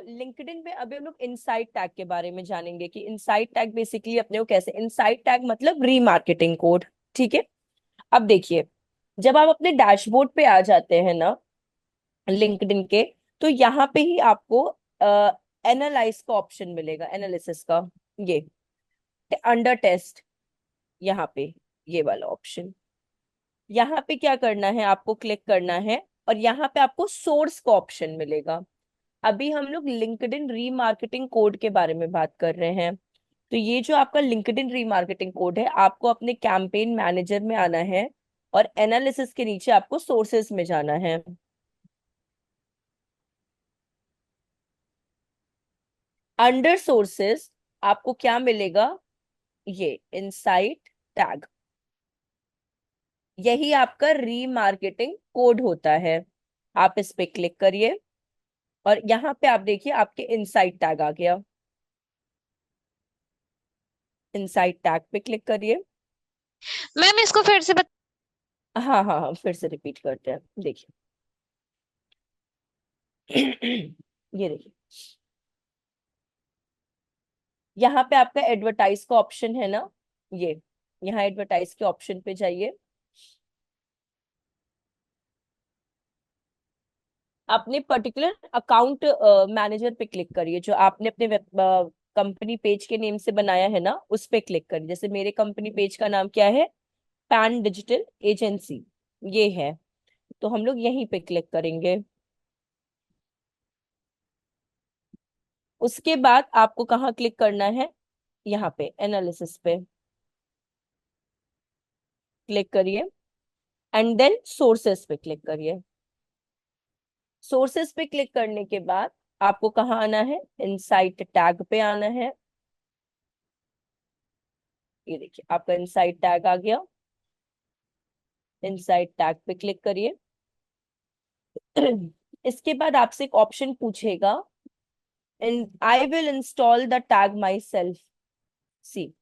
LinkedIn पे अभी हम लोग इनसाइड टैग के बारे में जानेंगे कि इनसाइड टैग बेसिकली अपने को कैसे, इनसाइड टैग मतलब रीमार्केटिंग कोड। ठीक है। अब देखिए, जब आप अपने डैशबोर्ड पे आ जाते हैं ना लिंक्डइन के, तो यहाँ पे ही आपको एनालाइज का ऑप्शन मिलेगा, एनालिसिस का। ये अंडर टेस्ट, यहाँ पे ये वाला ऑप्शन, यहाँ पे क्या करना है, आपको क्लिक करना है और यहाँ पे आपको सोर्स का ऑप्शन मिलेगा। अभी हम लोग लिंक्डइन रीमार्केटिंग कोड के बारे में बात कर रहे हैं। तो ये जो आपका लिंक्डइन रीमार्केटिंग कोड है, आपको अपने कैंपेन मैनेजर में आना है और एनालिसिस के नीचे आपको सोर्सेस में जाना है। अंडर सोर्सेस आपको क्या मिलेगा, ये इनसाइट टैग, यही आपका रीमार्केटिंग कोड होता है। आप इस पे क्लिक करिए और यहाँ पे आप देखिए आपके इनसाइट टैग आ गया। इनसाइट टैग पे क्लिक करिए। मैम इसको फिर से हाँ हाँ हाँ, फिर से रिपीट करते हैं, देखिए। ये देखिए, यहाँ पे आपका एडवर्टाइज का ऑप्शन है ना, ये यहाँ एडवर्टाइज के ऑप्शन पे जाइए। अपने पर्टिकुलर अकाउंट मैनेजर पे क्लिक करिए, जो आपने अपने कंपनी पेज के नेम से बनाया है ना, उस पे क्लिक करिए। जैसे मेरे कंपनी पेज का नाम क्या है, पैन डिजिटल एजेंसी, ये है। तो हम लोग यहीं पे क्लिक करेंगे। उसके बाद आपको कहाँ क्लिक करना है, यहाँ पे एनालिसिस पे क्लिक करिए एंड देन सोर्सेस पे क्लिक करिए। सोर्सेस पे क्लिक करने के बाद आपको कहाँ आना है, इनसाइट टैग पे आना है। ये देखिए आपका इनसाइट टैग आ गया। इनसाइट टैग पे क्लिक करिए। इसके बाद आपसे एक ऑप्शन पूछेगा, in I will install the tag myself, see,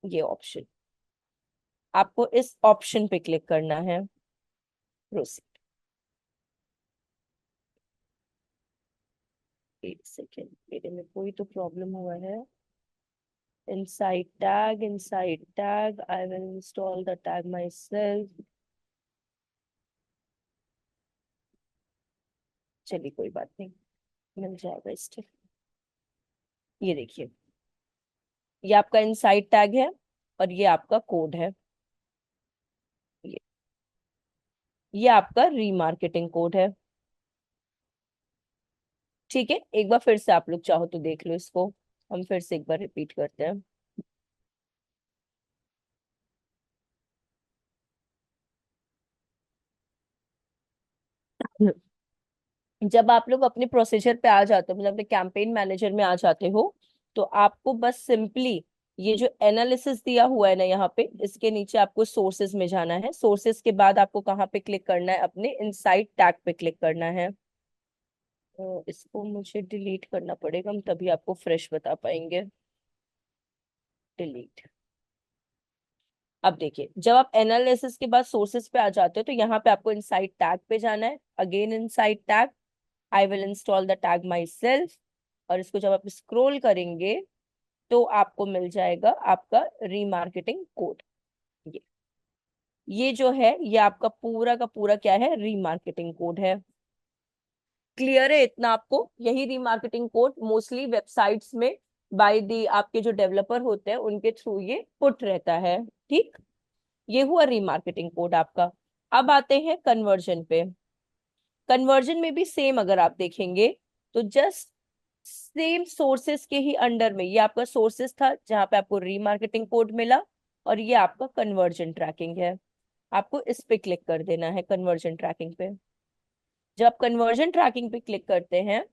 ये ऑप्शन, आपको इस ऑप्शन पे क्लिक करना है। प्रोसीड। एक सेकेंड, मेरे में कोई तो प्रॉब्लम हुआ है। Inside tag, I will install the tag my self. चलिए कोई बात नहीं, मिल जाएगा स्टेप। ये देखिए, ये आपका इनसाइड टैग है और ये आपका कोड है। ये ये आपका रीमार्केटिंग कोड है। ठीक है, एक बार फिर से आप लोग चाहो तो देख लो इसको, हम फिर से एक बार रिपीट करते हैं। जब आप लोग अपने प्रोसीजर पे आ जाते हो, मतलब अपने कैंपेन मैनेजर में आ जाते हो, तो आपको बस सिंपली ये जो एनालिसिस दिया हुआ है ना यहाँ पे, इसके नीचे आपको सोर्सेज में जाना है। सोर्सेज के बाद आपको कहाँ पे क्लिक करना है, अपने इनसाइट टैग पे क्लिक करना है। तो इसको मुझे डिलीट करना पड़ेगा, हम तभी आपको फ्रेश बता पाएंगे। डिलीट। अब देखिए, जब आप एनालिसिस के बाद सोर्सेज पे आ जाते हो, तो यहाँ पे आपको इनसाइट टैग पे जाना है। Again insight tag, I will install the tag my self, और इसको जब आप स्क्रॉल करेंगे तो आपको मिल जाएगा आपका रीमार्केटिंग कोड। ये ये जो है, ये आपका पूरा का पूरा क्या है, रीमार्केटिंग कोड है। क्लियर है इतना आपको? यही रीमार्केटिंग कोड मोस्टली वेबसाइट्स में बाय दी आपके जो डेवलपर होते हैं उनके थ्रू ये पुट रहता है। ठीक, ये हुआ रीमार्केटिंग कोड आपका। अब आते हैं कन्वर्जन पे। कन्वर्जन में भी सेम अगर आप देखेंगे, तो जस्ट सेम सोर्सेस के ही अंडर में, ये आपका सोर्सेस था जहां पे आपको रीमार्केटिंग कोड मिला, और ये आपका कन्वर्जन ट्रैकिंग है। आपको इस पे क्लिक कर देना है, कन्वर्जन ट्रैकिंग पे। जब आप कन्वर्जन ट्रैकिंग पे क्लिक करते हैं,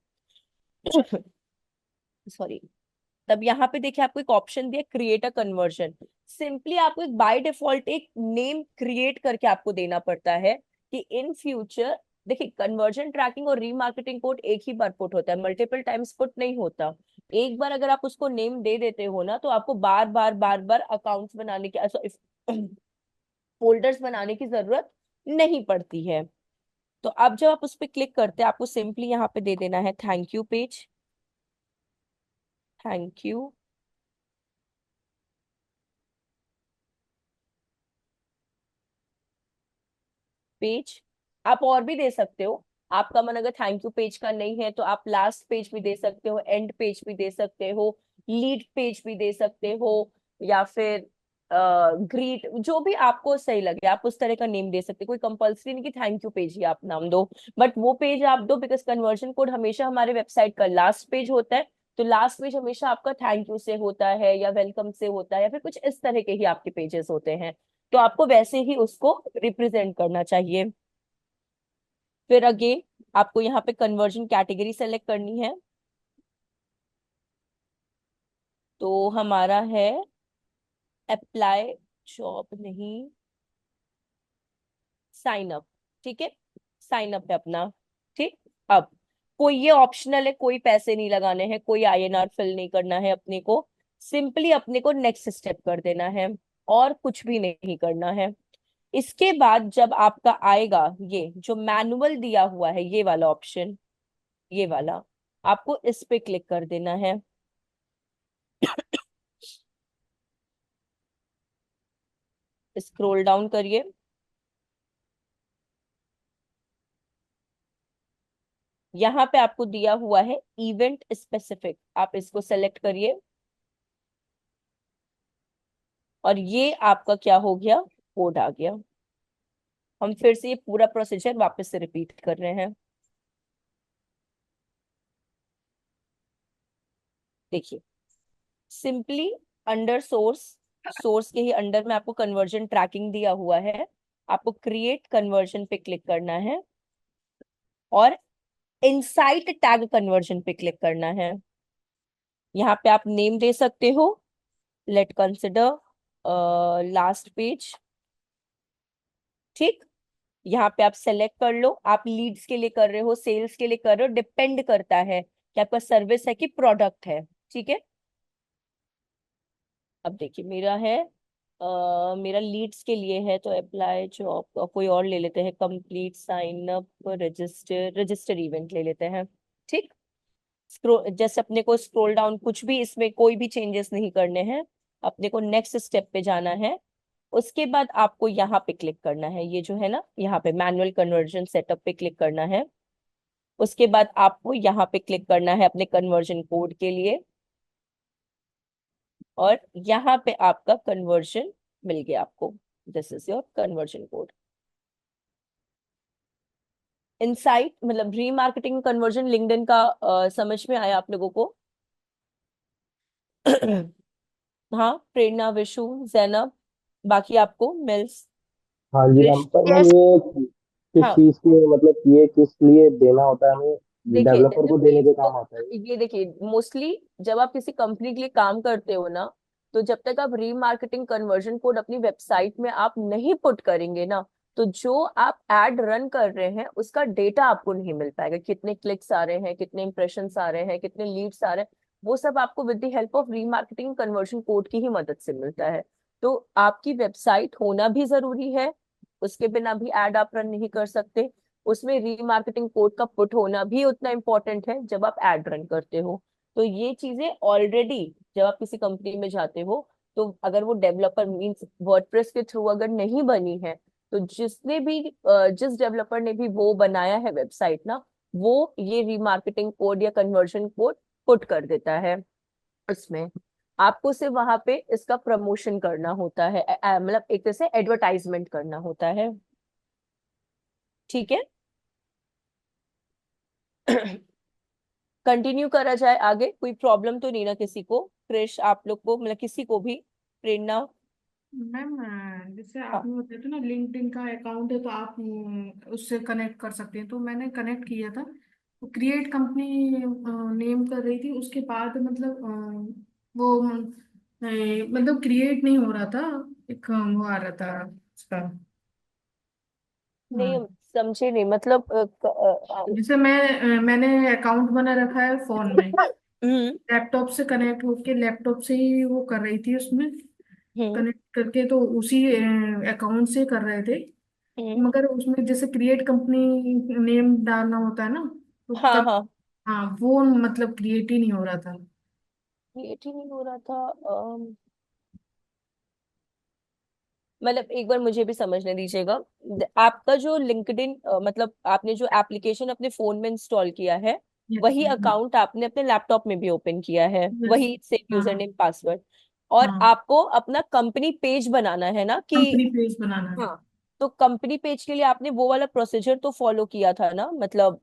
सॉरी, तब यहाँ पे देखिए आपको एक ऑप्शन दिया, क्रिएट अ कन्वर्जन। सिंपली आपको एक बाय डिफॉल्ट एक नेम क्रिएट करके आपको देना पड़ता है कि इन फ्यूचर, देखिए कन्वर्जन ट्रैकिंग और रीमार्केटिंग कोड एक ही बार पुट होता है, मल्टीपल टाइम्स पुट नहीं होता। एक बार अगर आप उसको नेम दे देते हो ना, तो आपको बार बार अकाउंट्स बनाने की फोल्डर्स बनाने की जरूरत नहीं पड़ती है। तो अब जब आप उस पर क्लिक करते हैं, आपको सिंपली यहाँ पे दे देना है thank you page, thank you page. आप और भी दे सकते हो, आपका मन अगर थैंक यू पेज का नहीं है तो आप लास्ट पेज भी दे सकते हो, एंड पेज भी दे सकते हो, लीड पेज भी दे सकते हो, या फिर ग्रीट, जो भी आपको सही लगे आप उस तरह का नेम दे सकते हो। कोई कंपल्सरी नहीं कि थैंक यू पेज ही आप नाम दो, बट वो पेज आप दो, बिकॉज कन्वर्जन कोड हमेशा हमारे वेबसाइट का लास्ट पेज होता है। तो लास्ट पेज हमेशा आपका थैंक यू से होता है, या वेलकम से होता है, या फिर कुछ इस तरह के ही आपके पेजेस होते हैं। तो आपको वैसे ही उसको रिप्रेजेंट करना चाहिए। फिर अगेन आपको यहाँ पे कन्वर्जन कैटेगरी सेलेक्ट करनी है। तो हमारा है अप्लाई जॉब नहीं, साइन अप। ठीक है, साइन अप है अपना। ठीक। अब कोई, ये ऑप्शनल है, कोई पैसे नहीं लगाने हैं, कोई आईएनआर फिल नहीं करना है अपने को, सिंपली अपने को नेक्स्ट स्टेप कर देना है, और कुछ भी नहीं करना है। इसके बाद जब आपका आएगा ये जो मैनुअल दिया हुआ है, ये वाला ऑप्शन, ये वाला, आपको इस पे क्लिक कर देना है। स्क्रॉल डाउन करिए, यहाँ पे आपको दिया हुआ है इवेंट स्पेसिफिक, आप इसको सेलेक्ट करिए। और ये आपका क्या हो गया, कोड आ गया। हम फिर से ये पूरा प्रोसीजर वापस से रिपीट कर रहे हैं। देखिए, सिंपली अंडर सोर्स, सोर्स के ही अंडर में आपको कन्वर्जन ट्रैकिंग दिया हुआ है, आपको क्रिएट कन्वर्जन पे क्लिक करना है, और इनसाइट टैग कन्वर्जन पे क्लिक करना है। यहाँ पे आप नेम दे सकते हो, लेट कंसिडर लास्ट पेज। ठीक। यहाँ पे आप सेलेक्ट कर लो, आप लीड्स के लिए कर रहे हो, सेल्स के लिए कर रहे हो, डिपेंड करता है कि आपका सर्विस है कि प्रोडक्ट है। ठीक है। अब देखिए मेरा है, मेरा लीड्स के लिए है, तो अप्लाई जॉब, कोई और ले लेते हैं, complete sign up register, register event ले लेते हैं। ठीक। स्क्रोल, जैसे अपने को स्क्रोल डाउन, कुछ भी इसमें कोई भी चेंजेस नहीं करने हैं, अपने को नेक्स्ट स्टेप पे जाना है। उसके बाद आपको यहाँ पे क्लिक करना है, ये जो है ना यहाँ पे मैनुअल कन्वर्जन सेटअप पे क्लिक करना है। उसके बाद आपको यहाँ पे क्लिक करना है अपने कन्वर्जन कोड के लिए, और यहाँ पे आपका कन्वर्जन मिल गया आपको, this is your conversion code. Insight मतलब रीमार्केटिंग कन्वर्जन लिंक्डइन का समझ में आया आप लोगों को? हाँ, प्रेरणा, विशु, जैनब, बाकी आपको मिल्स, हाँ जी मैम, क्रिश। पर मैम यस। ये किस हाँ, चीज की, मतलब ये किस लिए देना होता है हमें? देखिए डेवलपर को जब देने पेज के को, काम आता है ये? ये देखिए मोस्टली जब आप किसी कंपनी के लिए काम करते हो ना, तो जब तक आप रीमार्केटिंग कन्वर्जन कोड अपनी वेबसाइट में आप नहीं पुट करेंगे ना, तो जो आप एड रन कर रहे हैं उसका डेटा आपको नहीं मिल पाएगा, कितने क्लिक्स आ रहे हैं, कितने इंप्रेशंस आ रहे हैं, कितने लीड्स आ रहे हैं, वो सब आपको with the help of remarketing conversion code की ही मदद से मिलता है। तो आपकी वेबसाइट होना भी जरूरी है, उसके बिना भी एड आप रन नहीं कर सकते। उसमें रीमार्केटिंग कोड का पुट होना भी उतना इंपॉर्टेंट है जब आप एड रन करते हो। तो ये चीजें ऑलरेडी, जब आप किसी कंपनी में जाते हो, तो अगर वो डेवलपर मींस वर्डप्रेस के थ्रू अगर नहीं बनी है, तो जिसने भी जिस डेवलपर ने भी वो बनाया है वेबसाइट ना, वो ये रीमार्केटिंग कोड या कन्वर्जन कोड पुट कर देता है उसमें। आपको सिर्फ वहां पे इसका प्रमोशन करना होता है, मतलब एक तरह से एडवर्टाइजमेंट करना होता है। ठीक है। कंटिन्यू करा जाए आगे, कोई प्रॉब्लम तो नहीं ना किसी को? क्रिश, आप लोग को, मतलब किसी को भी? प्रेरणा? मैम जैसे हाँ। आपने बताया था ना लिंक्डइन का अकाउंट है तो आप उससे कनेक्ट कर सकते हैं, तो मैंने कनेक्ट किया था, तो क्रिएट कंपनी नेम कर रही थी, उसके बाद मतलब वो मतलब क्रिएट नहीं हो रहा था, एक वो आ रहा था उसका। नहीं, हाँ, हम समझे नहीं, मतलब जैसे मैंने अकाउंट बना रखा है फोन में, हम्म। लैपटॉप से कनेक्ट होके लैपटॉप से ही वो कर रही थी उसमें, हम्म। कनेक्ट करके, तो उसी अकाउंट से कर रहे थे। मगर उसमें जैसे क्रिएट कंपनी नेम डालना होता है ना, तो हाँ तब, हाँ, हाँ वो मतलब क्रिएट ही नहीं हो रहा था। क्रिएट ही नहीं हो रहा था। मतलब एक बार मुझे भी समझने दीजिएगा। आपका जो लिंक्डइन मतलब आपने जो एप्लीकेशन अपने फोन में इंस्टॉल किया है, यस। वही अकाउंट आपने अपने लैपटॉप में भी ओपन किया है, यस। वही सेम हाँ। User name password. और हाँ, आपको अपना कंपनी पेज बनाना है ना कि। कंपनी पेज बनाना है। हाँ, तो कंपनी पेज के लिए आपने वो वाला प्रोसीजर तो फॉलो किया था ना, मतलब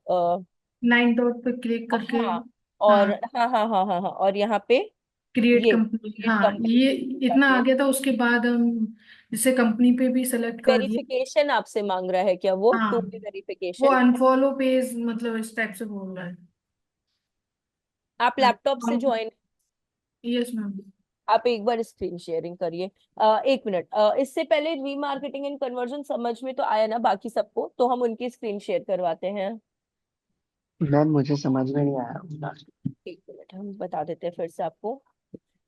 9 डॉट पे क्लिक करके। हाँ। हाँ, और हाँ हाँ हाँ हाँ हाँ, और यहाँ पे क्रिएट ये कंपनी, क्रिएट हाँ कंपनी ये इतना आ जाके गया था। उसके बाद हम जैसे कंपनी पे भी सेलेक्ट कर दिया। वेरिफिकेशन आपसे मांग रहा है क्या, वो हाँ, टू वो वेरिफिकेशन। अनफॉलो पेज मतलब इस टाइप से बोल रहा है। आप लैपटॉप से ज्वाइन, यस मैम। आप एक बार स्क्रीन शेयरिंग करिए। एक मिनट, इससे पहले रीमार्केटिंग एंड कन्वर्जन समझ में तो आया ना बाकी सबको, तो हम उनकी स्क्रीन शेयर करवाते हैं। मैम मुझे समझ में नहीं आया। एक मिनट, हम बता देते हैं फिर से आपको।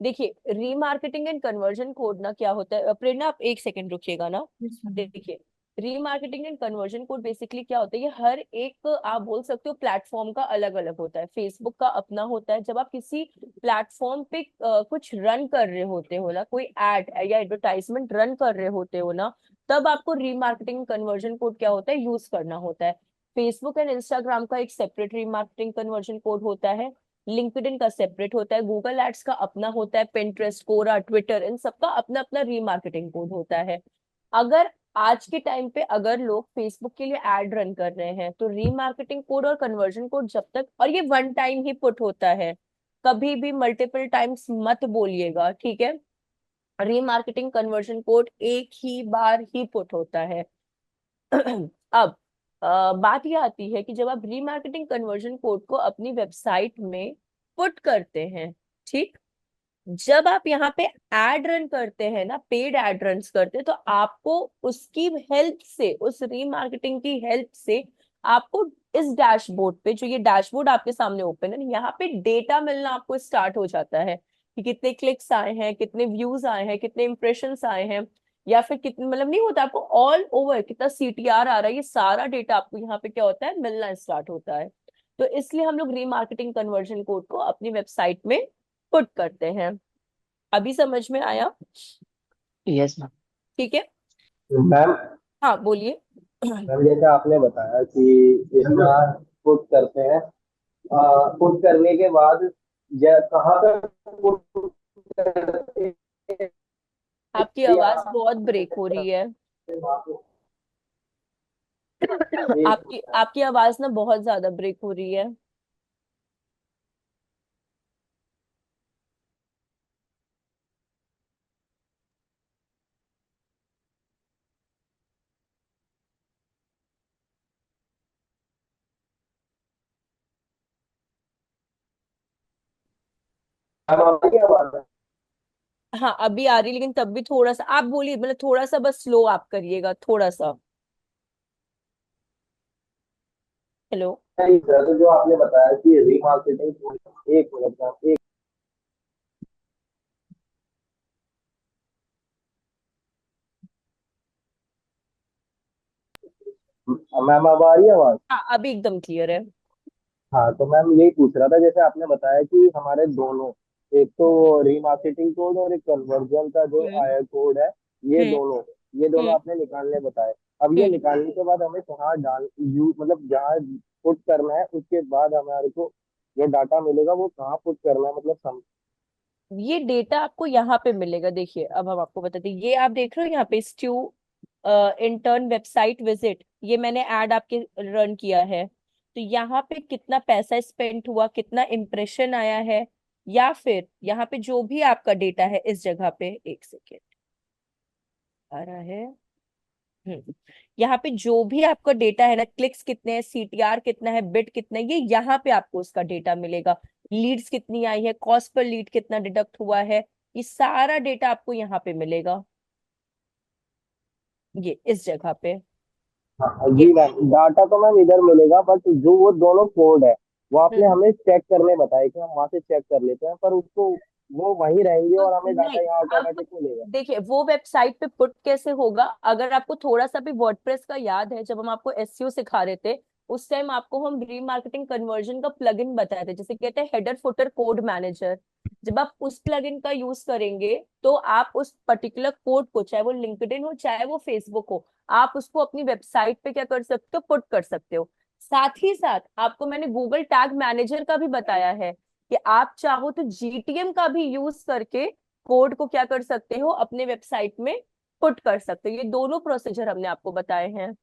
देखिए, रीमार्केटिंग एंड कन्वर्जन कोड ना क्या होता है, प्रेरणा आप एक सेकंड रुकिएगा ना। Yes ma'am. देखिए, remarketing and conversion code basically क्या होता है, ये हर एक आप बोल सकते हो प्लेटफॉर्म का अलग अलग होता है। फेसबुक का अपना होता है, जब आप किसी प्लेटफॉर्म पे कुछ रन कर रहे होते हो ना, कोई एड या एडवर्टाइजमेंट रन कर रहे होते हो ना, तब आपको रीमार्केटिंग कन्वर्जन कोड क्या होता है, यूज करना होता है। फेसबुक एंड इंस्टाग्राम का एक सेपरेट रीमार्केटिंग कन्वर्जन कोड होता है, लिंक्डइन का सेपरेट होता है, गूगल एड्स का अपना होता है, पिंटरेस्ट, कोरा, ट्विटर, इन सबका अपना अपना रीमार्केटिंग कोड होता है। अगर आज के टाइम पे अगर लोग फेसबुक के लिए एड रन कर रहे हैं, तो रीमार्केटिंग कोड और कन्वर्जन कोड जब तक, और ये वन टाइम ही पुट होता है, कभी भी मल्टीपल टाइम्स मत बोलिएगा, ठीक है। रीमार्केटिंग कन्वर्जन कोड एक ही बार ही पुट होता है। अब बात यह आती है कि जब आप रीमार्केटिंग कन्वर्जन कोड को अपनी वेबसाइट में पुट करते हैं, ठीक, जब आप यहाँ पे एड रन करते हैं ना, पेड एड रन करते हैं, तो आपको उसकी हेल्प से, उस रीमार्केटिंग की हेल्प से आपको इस डैशबोर्ड पे, जो ये डैशबोर्ड आपके सामने ओपन है, यहाँ पे डेटा मिलना आपको स्टार्ट हो जाता है कि कितने क्लिक्स आए हैं, कितने व्यूज आए हैं, कितने इंप्रेशंस आए हैं, या फिर कितने, मतलब नहीं होता आपको ऑल ओवर कितना सीटीआर आ रहा है, ये सारा डेटा आपको यहाँ पे क्या होता है, मिलना स्टार्ट होता है। तो इसलिए हम लोग रीमार्केटिंग कन्वर्जन कोड को अपनी वेबसाइट में पुट करते हैं। अभी समझ में आया? Yes ma'am. ठीक है। मैम हाँ बोलिए। मैम जैसे आपने बताया कि इसमें पुट करते हैं, पुट करने के बाद कहाँ पर पुट करते हैं, आपकी ये आवाज आप बहुत ब्रेक हो रही है। आपकी आपकी आवाज ना बहुत ज्यादा ब्रेक हो रही है। अब आपकी आवाज है? हाँ अभी आ रही, लेकिन तब भी थोड़ा सा आप बोलिए, मतलब थोड़ा सा बस स्लो आप करिएगा, थोड़ा सा। हेलो। नहीं सर, तो जो आपने बताया कि रीमार्केटिंग, एक मिनट मैम, एक, मैम अब आ रही है आवाज? हाँ अभी एकदम क्लियर है। हाँ तो मैम यही पूछ रहा था, जैसे आपने बताया कि हमारे दोनों, एक तो रीमार्केटिंग कोड और एक कन्वर्जन का जो हम्म आया कोड है, ये हम्म दोनों ये दोनों हम्म आपने निकालने बताए। अब ये हम्म निकालने के बाद हमें कहाँ डाल यू मतलब जहाँ पुट करना है, उसके बाद हमारे को जो डाटा मिलेगा वो कहाँ पुट करना है, मतलब ये डेटा आपको यहाँ पे मिलेगा। देखिए, अब हम आपको बताते हैं, ये आप देख रहे हो यहाँ पे स्ट्यू इंटर्न वेबसाइट विजिट, ये मैंने ऐड आपके रन किया है, तो यहाँ पे कितना पैसा स्पेंड हुआ, कितना इम्प्रेशन आया है, या फिर यहाँ पे जो भी आपका डेटा है इस जगह पे, एक सेकेंड आ रहा है। यहाँ पे जो भी आपका डेटा है ना, क्लिक्स कितने हैं, सीटीआर कितना है, बिट कितना है, ये यहाँ पे आपको उसका डेटा मिलेगा। लीड्स कितनी आई है, कॉस्ट पर लीड कितना डिडक्ट हुआ है, ये सारा डेटा आपको यहाँ पे मिलेगा, ये इस जगह पे। हाँ ये जी मैम, डाटा तो मैम इधर मिलेगा, बट जो वो दोनों कोड है वो आपने हम्म, हमें चेक करने बताया कि हम वहां से चेक कर लेते हैं, पर उसको वो वहीं रहेंगे और हमें डाटा नहीं, यहाँ अब ऑटोमेटिक मिलेगा? देखिए वो वेबसाइट पे पुट कैसे होगा। अगर आपको थोड़ा सा भी वर्डप्रेस का याद है, जब हम आपको एसईओ सिखा रहे थे उस टाइम आपको हम रीमार्केटिंग कन्वर्जन का प्लगइन बताए थे, जिसे कहते हैं हेडर फुटर कोड मैनेजर। जब आप उस प्लगइन का यूज करेंगे तो आप उस पर्टिकुलर कोड को, चाहे वो लिंक्डइन हो चाहे वो फेसबुक हो, आप उसको अपनी वेबसाइट पे क्या कर सकते हो, पुट कर सकते हो। साथ ही साथ आपको मैंने गूगल टैग मैनेजर का भी बताया है कि आप चाहो तो जीटीएम का भी यूज करके कोड को क्या कर सकते हो, अपने वेबसाइट में पुट कर सकते हो। ये दोनों प्रोसीजर हमने आपको बताए हैं।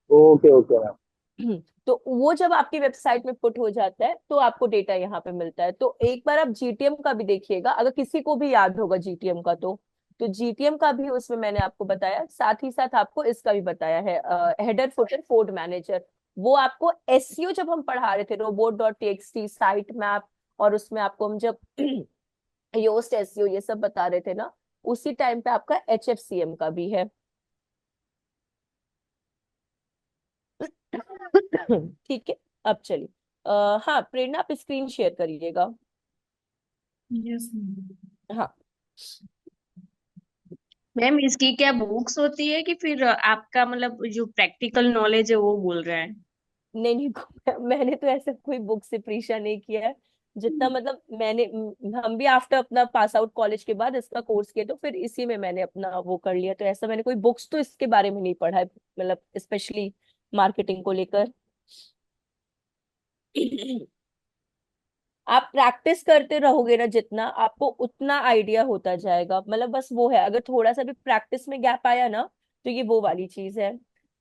Okay okay ma'am. तो वो जब आपकी वेबसाइट में पुट हो जाता है तो आपको डेटा यहाँ पे मिलता है। तो एक बार आप जीटीएम का भी देखिएगा, अगर किसी को भी याद होगा जीटीएम का तो जीटीएम का भी उसमें मैंने आपको बताया, साथ ही साथ आपको इसका भी बताया है, हेडर फुटर कोड मैनेजर। वो आपको एसईओ जब हम पढ़ा रहे थे, robot dot TXT, site map, और उसमें आपको हम जब योस्ट एसईओ ये सब बता रहे थे ना, उसी टाइम पे आपका एचएफसीएम का भी है। ठीक है। अब चलिए, हाँ प्रेरणा, आप स्क्रीन शेयर करिएगा। Yes ma'am. हाँ। मैम इसकी क्या बुक्स होती है कि फिर आपका मतलब जो प्रैक्टिकल नॉलेज है वो बोल रहे हैं? नहीं नहीं, मैंने तो ऐसा कोई बुक से परीक्षा नहीं किया है। जितना मतलब मैंने हम भी आफ्टर अपना पास आउट कॉलेज के बाद इसका कोर्स किया, तो फिर इसी में मैंने अपना वो कर लिया। तो ऐसा मैंने कोई बुक्स तो इसके बारे में नहीं पढ़ा है, मतलब स्पेशली मार्केटिंग को लेकर। आप प्रैक्टिस करते रहोगे ना जितना, आपको उतना आइडिया होता जाएगा। मतलब बस वो है, अगर थोड़ा सा भी प्रैक्टिस में गैप आया ना, तो ये वो वाली चीज है।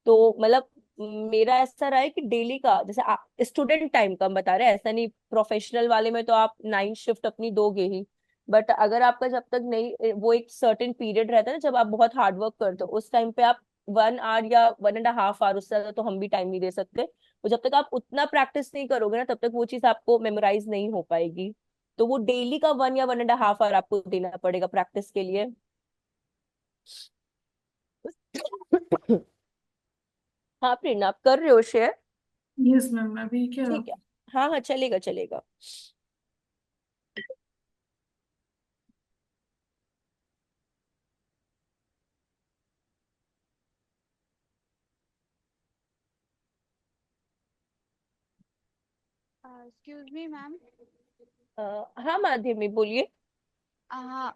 तो मतलब मेरा ऐसा रहा है कि डेली का, जैसे स्टूडेंट टाइम का हम बता रहे हैं, ऐसा नहीं प्रोफेशनल वाले में तो आप नाइट शिफ्ट अपनी दोगे ही। बट अगर आपका जब तक नहीं, वो एक सर्टेन पीरियड रहता है ना जब आप बहुत हार्ड वर्क करते हो, उस टाइम पे आप 1 आवर या 1.5 आवर, उससे ज्यादा तो हम भी टाइम नहीं दे सकते। तो जब तक आप उतना प्रैक्टिस नहीं करोगे ना, तब तक वो चीज आपको मेमोराइज नहीं हो पाएगी। तो वो डेली का 1 या 1.5 आवर आपको देना पड़ेगा प्रैक्टिस के लिए। हाँ प्रेरणा, आप कर रहे हो शेयर? यस मैम, अभी क्या? ठीक है। हाँ हाँ, चलेगा चलेगा। Excuse me ma'am. हाँ माध्यमी, बोलिए। हाँ,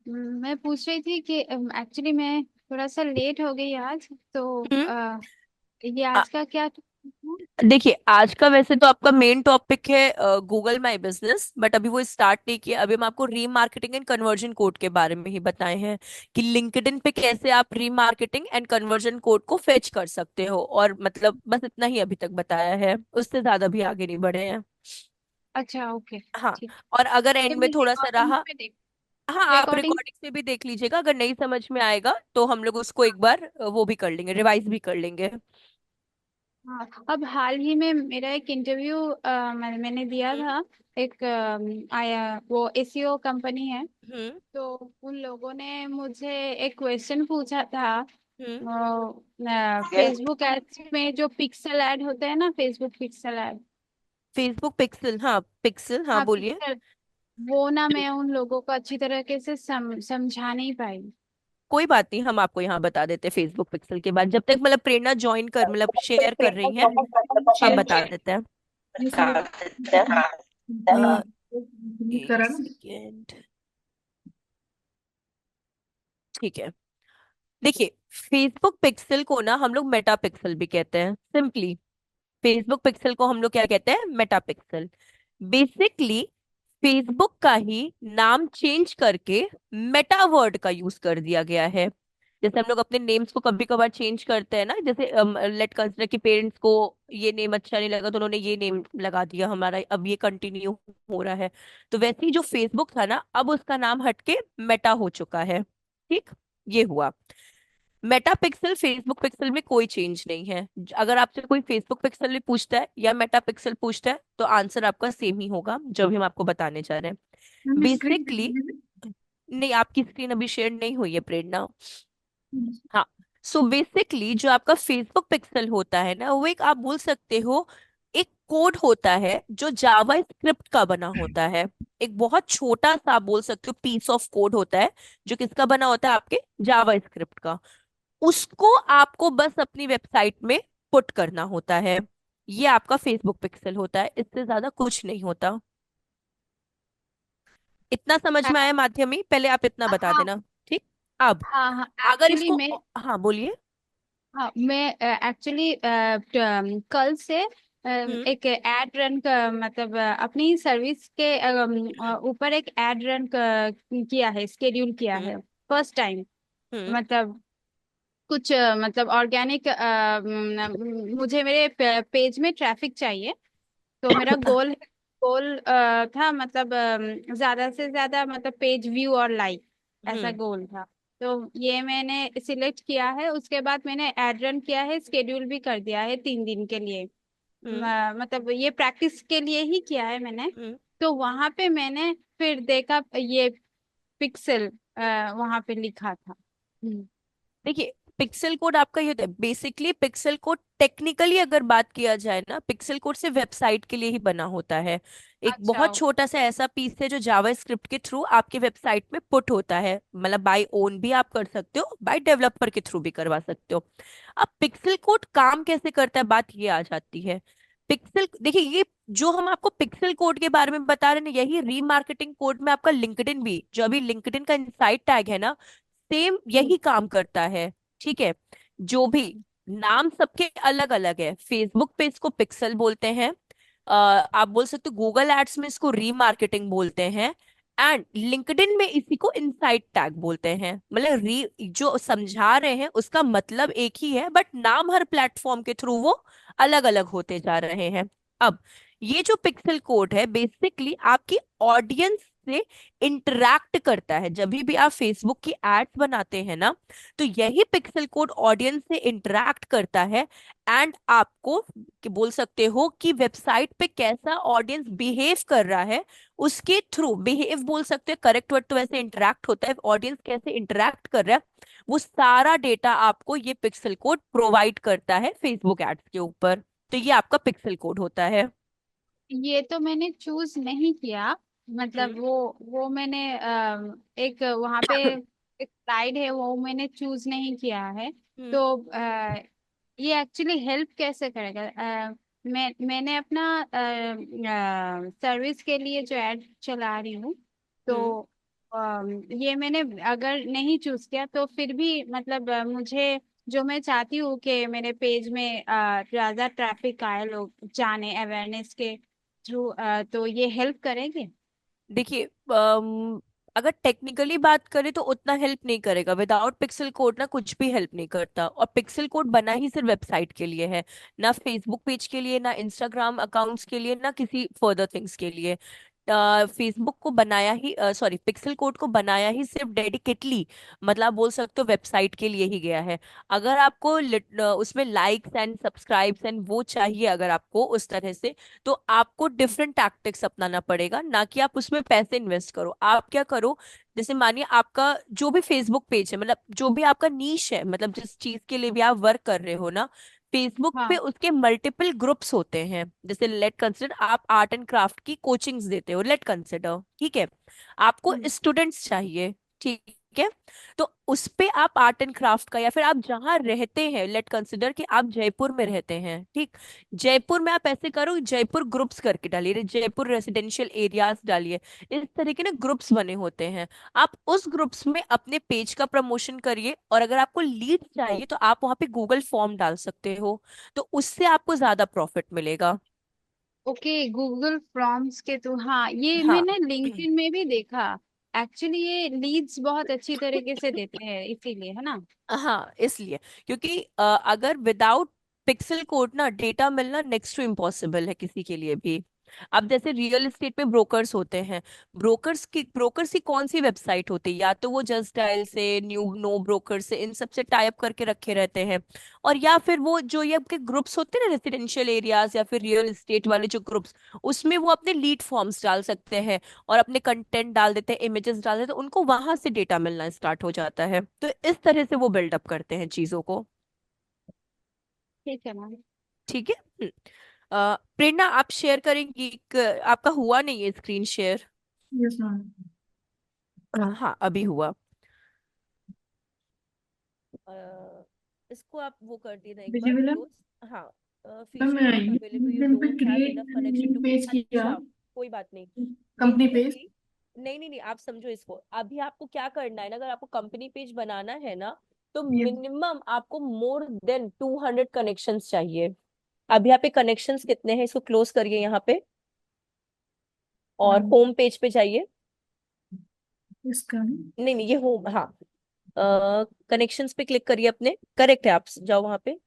मैं पूछ रही थी कि एक्चुअली मैं थोड़ा सा लेट हो गई आज, तो हम्म। ये आ- आज का क्या था? देखिए, आज का वैसे तो आपका मेन टॉपिक है गूगल माई बिजनेस, बट अभी वो स्टार्ट नहीं किया। अभी हम आपको रीमार्केटिंग एंड कन्वर्जन कोड के बारे में ही बताए हैं कि लिंक्डइन पे कैसे आप रीमार्केटिंग एंड कन्वर्जन कोड को फेच कर सकते हो। और मतलब बस इतना ही अभी तक बताया है, उससे ज्यादा भी आगे नहीं बढ़े हैं। अच्छा, ओके। हाँ। ठीक। और अगर ये एंड में मैं थोड़ा सा रिकॉर्डिंग रहा, पे देख हाँ आप रिकॉर्डिंग। रिकॉर्डिंग से भी देख लीजिएगा। अगर नहीं समझ में आएगा तो हम लोग उसको एक बार वो भी कर लेंगे, रिवाइज भी कर लेंगे। हाँ, अब हाल ही में मेरा एक इंटरव्यू मैंने दिया हम्म। था। एक आया, वो एसईओ कंपनी है। हम्म। तो उन लोगों ने मुझे एक क्वेश्चन पूछा था। हम्म। फेसबुक एड्स में जो पिक्सल ऐड होते हैं ना, Facebook pixel add. Facebook pixel, हाँ पिक्सल, हाँ हाँ, बोलिए। पिक्सल। वो ना मैं उन लोगों को अच्छी तरीके से समझा नहीं पाई। कोई बात नहीं, हम आपको यहाँ बता देते हैं फेसबुक पिक्सल के बाद। जब तक मतलब प्रेरणा ज्वाइन कर, मतलब शेयर कर रही हैं, हम शेयर। बता देते हैं। Yes ma'am. अ, कंप्लीट एक करा ना? सेकेंड। ठीक है। देखिए, फेसबुक पिक्सल को ना हम लोग मेटा पिक्सल भी कहते हैं, सिंपली। फेसबुक पिक्सल को हम लोग क्या कहते हैं, मेटा पिक्सल। बेसिकली फेसबुक का ही नाम चेंज करके मेटा वर्ड का यूज कर दिया गया है। जैसे हम लोग अपने नेम्स को कभी कभार चेंज करते हैं ना, जैसे लेट कंसिडर कि पेरेंट्स को ये नेम अच्छा नहीं लगा तो उन्होंने ये नेम लगा दिया हमारा, अब ये कंटिन्यू हो रहा है। तो वैसे ही जो फेसबुक था ना, अब उसका नाम हटके मेटा हो चुका है। ठीक, ये हुआ। मेटा पिक्सल फेसबुक पिक्सल में कोई चेंज नहीं है। अगर आपसे कोई फेसबुक पिक्सल में पूछता है या मेटा पिक्सल पूछता है तो आंसर आपका सेम ही होगा, जो भी हम आपको बताने जा रहे हैं। मैम स्क्रीन बेसिकली, नहीं आपकी स्क्रीन अभी शेयर नहीं हुई है प्रेरणा। हाँ। सो बेसिकली जो आपका फेसबुक पिक्सल होता है ना, वो एक, आप बोल सकते हो, एक कोड होता है जो जावा स्क्रिप्ट का बना होता है। एक बहुत छोटा सा, आप बोल सकते हो, पीस ऑफ कोड होता है जो किसका बना होता है, आपके जावा स्क्रिप्ट का। उसको आपको बस अपनी वेबसाइट में पुट करना होता है। ये आपका फेसबुक पिक्सल होता है, इससे ज्यादा कुछ नहीं होता। इतना समझ में आया माध्यमी? पहले आप इतना बता हाँ देना। ठीक। अब हाँ हाँ अगर एक्चुअली इसको, मैं हाँ बोलिए। हाँ मैं एक्चुअली कल से हम्म। एक एड रन मतलब अपनी सर्विस के ऊपर एक एड रन किया है, शेड्यूल किया हम्म। है फर्स्ट टाइम। हम्म। मतलब कुछ मतलब ऑर्गेनिक मुझे मेरे पेज में ट्रैफिक चाहिए। तो मेरा गोल था मतलब ज्यादा से ज्यादा मतलब पेज व्यू और लाइक, ऐसा हम्म। गोल था। तो ये मैंने सिलेक्ट किया है, उसके बाद मैंने एड रन किया है, स्केड्यूल भी कर दिया है 3 दिन के लिए। हम्म। मतलब ये प्रैक्टिस के लिए ही किया है मैंने। हम्म। तो वहां पे मैंने फिर देखा ये पिक्सल वहां पे लिखा था। देखिए, पिक्सल कोड आपका ये होता है बेसिकली। पिक्सल कोड टेक्निकली अगर बात किया जाए ना, पिक्सल कोड से वेबसाइट के लिए ही बना होता है। एक अच्छा। बहुत छोटा सा ऐसा पीस है जो जावा स्क्रिप्ट के थ्रू आपके वेबसाइट में पुट होता है। मतलब बाय ओन भी आप कर सकते हो, बाय डेवलपर के थ्रू भी करवा सकते हो। अब पिक्सल कोड काम कैसे करता है, बात ये आ जाती है। पिक्सल, देखिए, ये जो हम आपको पिक्सल कोड के बारे में बता रहे हैं ना, यही रीमार्केटिंग कोड में आपका लिंक्डइन भी, जो अभी लिंक्डइन का इनसाइड टैग है ना, सेम यही काम करता है। ठीक है। जो भी नाम सबके अलग अलग है, फेसबुक पे इसको पिक्सल बोलते हैं, आप बोल सकते हो गूगल एड्स में इसको रीमार्केटिंग बोलते हैं, एंड लिंक्डइन में इसी को इनसाइड टैग बोलते हैं। मतलब री जो समझा रहे हैं उसका मतलब एक ही है, बट नाम हर प्लेटफॉर्म के थ्रू वो अलग अलग होते जा रहे हैं। अब ये जो पिक्सल कोड है बेसिकली आपकी ऑडियंस से इंटरैक्ट करता है। जब भी आप फेसबुक की एड्स बनाते हैं ना, तो यही पिक्सल कोड ऑडियंस से इंटरैक्ट करता है, एंड आपको बोल सकते हो कि वेबसाइट पे कैसा ऑडियंस बिहेव कर रहा है, उसके थ्रू, बिहेव बोल सकते हैं, करेक्ट वर्ड तो वैसे इंटरैक्ट होता है, ऑडियंस कैसे इंटरैक्ट कर रहा है, वो सारा डेटा आपको ये पिक्सल कोड प्रोवाइड करता है फेसबुक एड्स के ऊपर। तो ये आपका पिक्सल कोड होता है। ये तो मैंने चूज नहीं किया। मतलब हम्म। वो मैंने एक वहां पे एक स्लाइड है, वो मैंने चूज नहीं किया है। हम्म। तो ये एक्चुअली हेल्प कैसे करेगा? मैंने अपना सर्विस के लिए जो एड चला रही हूँ, तो हम्म। ये मैंने अगर नहीं चूज किया तो फिर भी मतलब मुझे जो मैं चाहती हूँ कि मेरे पेज में ज्यादा ट्रैफिक आए, लोग जाने अवेयरनेस के थ्रू, तो ये हेल्प करेंगे। देखिए, अगर टेक्निकली बात करें तो उतना हेल्प नहीं करेगा। विदाउट पिक्सल कोड ना कुछ भी हेल्प नहीं करता। और पिक्सल कोड बना ही सिर्फ वेबसाइट के लिए है, ना फेसबुक पेज के लिए, ना इंस्टाग्राम अकाउंट्स के लिए, ना किसी फर्दर थिंग्स के लिए। फेसबुक को बनाया ही, सॉरी, पिक्सल कोड को बनाया ही सिर्फ डेडिकेटली, मतलब बोल सकते हो वेबसाइट के लिए ही गया है। अगर आपको उसमें लाइक्स एंड सब्सक्राइब्स एंड वो चाहिए, अगर आपको उस तरह से, तो आपको डिफरेंट टैक्टिक्स अपनाना पड़ेगा, ना कि आप उसमें पैसे इन्वेस्ट करो। आप क्या करो, जैसे मानिए आपका जो भी फेसबुक पेज है, मतलब जो भी आपका नीश है, मतलब जिस चीज के लिए भी आप वर्क कर रहे हो ना, फेसबुक पे हाँ। उसके मल्टीपल ग्रुप्स होते हैं। जैसे लेट कंसिडर आप आर्ट एंड क्राफ्ट की कोचिंग्स देते हो, लेट कंसिडर, ठीक है, आपको हम्म। स्टूडेंट्स चाहिए, ठीक है, तो उस पे आप आर्ट एंड क्राफ्ट का, या फिर आप जहाँ रहते हैं, लेट कंसिडर कि आप जयपुर में रहते हैं, ठीक, जयपुर में आप ऐसे करो, जयपुर ग्रुप्स करके डालिए, जयपुर रेसिडेंशियल एरियाज डालिए। इस तरीके ना ग्रुप्स बने होते हैं। आप उस ग्रुप्स में अपने पेज का प्रमोशन करिए, और अगर आपको लीड चाहिए तो आप वहां पे गूगल फॉर्म डाल सकते हो, तो उससे आपको ज्यादा प्रॉफिट मिलेगा। ओके, गूगल फॉर्म्स के तो हाँ, ये हाँ। मैंने लिंक्डइन में भी देखा। एक्चुअली ये लीड्स बहुत अच्छी तरीके से देते हैं, इसीलिए है ना। हाँ, इसलिए, क्योंकि अगर विदाउट पिक्सल कोड ना डेटा मिलना नेक्स्ट टू इम्पॉसिबल है किसी के लिए भी। अब जैसे रियल एस्टेट में ब्रोकर्स होते हैं, ब्रोकर्स की कौन सी वेबसाइट होती है, या तो वो जस्ट डायल से, न्यू नो ब्रोकर से, इन सब से टाई अप करके रखे रहते हैं, और या फिर वो जो ये आपके ग्रुप्स होते हैं ना, रेसिडेंशियल एरियाज या फिर रियल एस्टेट वाले जो ग्रुप्स, उसमें वो अपने लीड फॉर्म्स डाल सकते हैं, और अपने कंटेंट डाल देते हैं, इमेजेस डाल देते हैं, उनको वहां से डेटा मिलना स्टार्ट हो जाता है। तो इस तरह से वो बिल्डअप करते हैं चीजों को। ठीक है मैम। ठीक है। प्रेरणा आप शेयर करेंगी आपका हुआ नहीं है स्क्रीन शेयर? Yes ma'am. हाँ अभी हुआ। इसको आप वो कर देना एक बार विजिबल है क्लोज। हाँ। Ma'am. Feature not available, you YouTube पे don't have create enough connection to. Page किया, अच्छा कोई बात नहीं। Company page. बेसिकली नहीं नहीं नहीं, आप समझो इसको। अभी आपको क्या करना है ना, अगर आपको कंपनी पेज बनाना है ना, तो यस। मिनिमम आपको मोर देन 200 कनेक्शंस चाहिए। अभी यहाँ पे कनेक्शंस कितने हैं, इसको क्लोज करिए यहाँ पे और मैम होम पेज पे जाइए। इसका नहीं नहीं, ये होम, हाँ। कनेक्शंस पे क्लिक करिए अपने, करेक्ट है, आप जाओ वहां पे।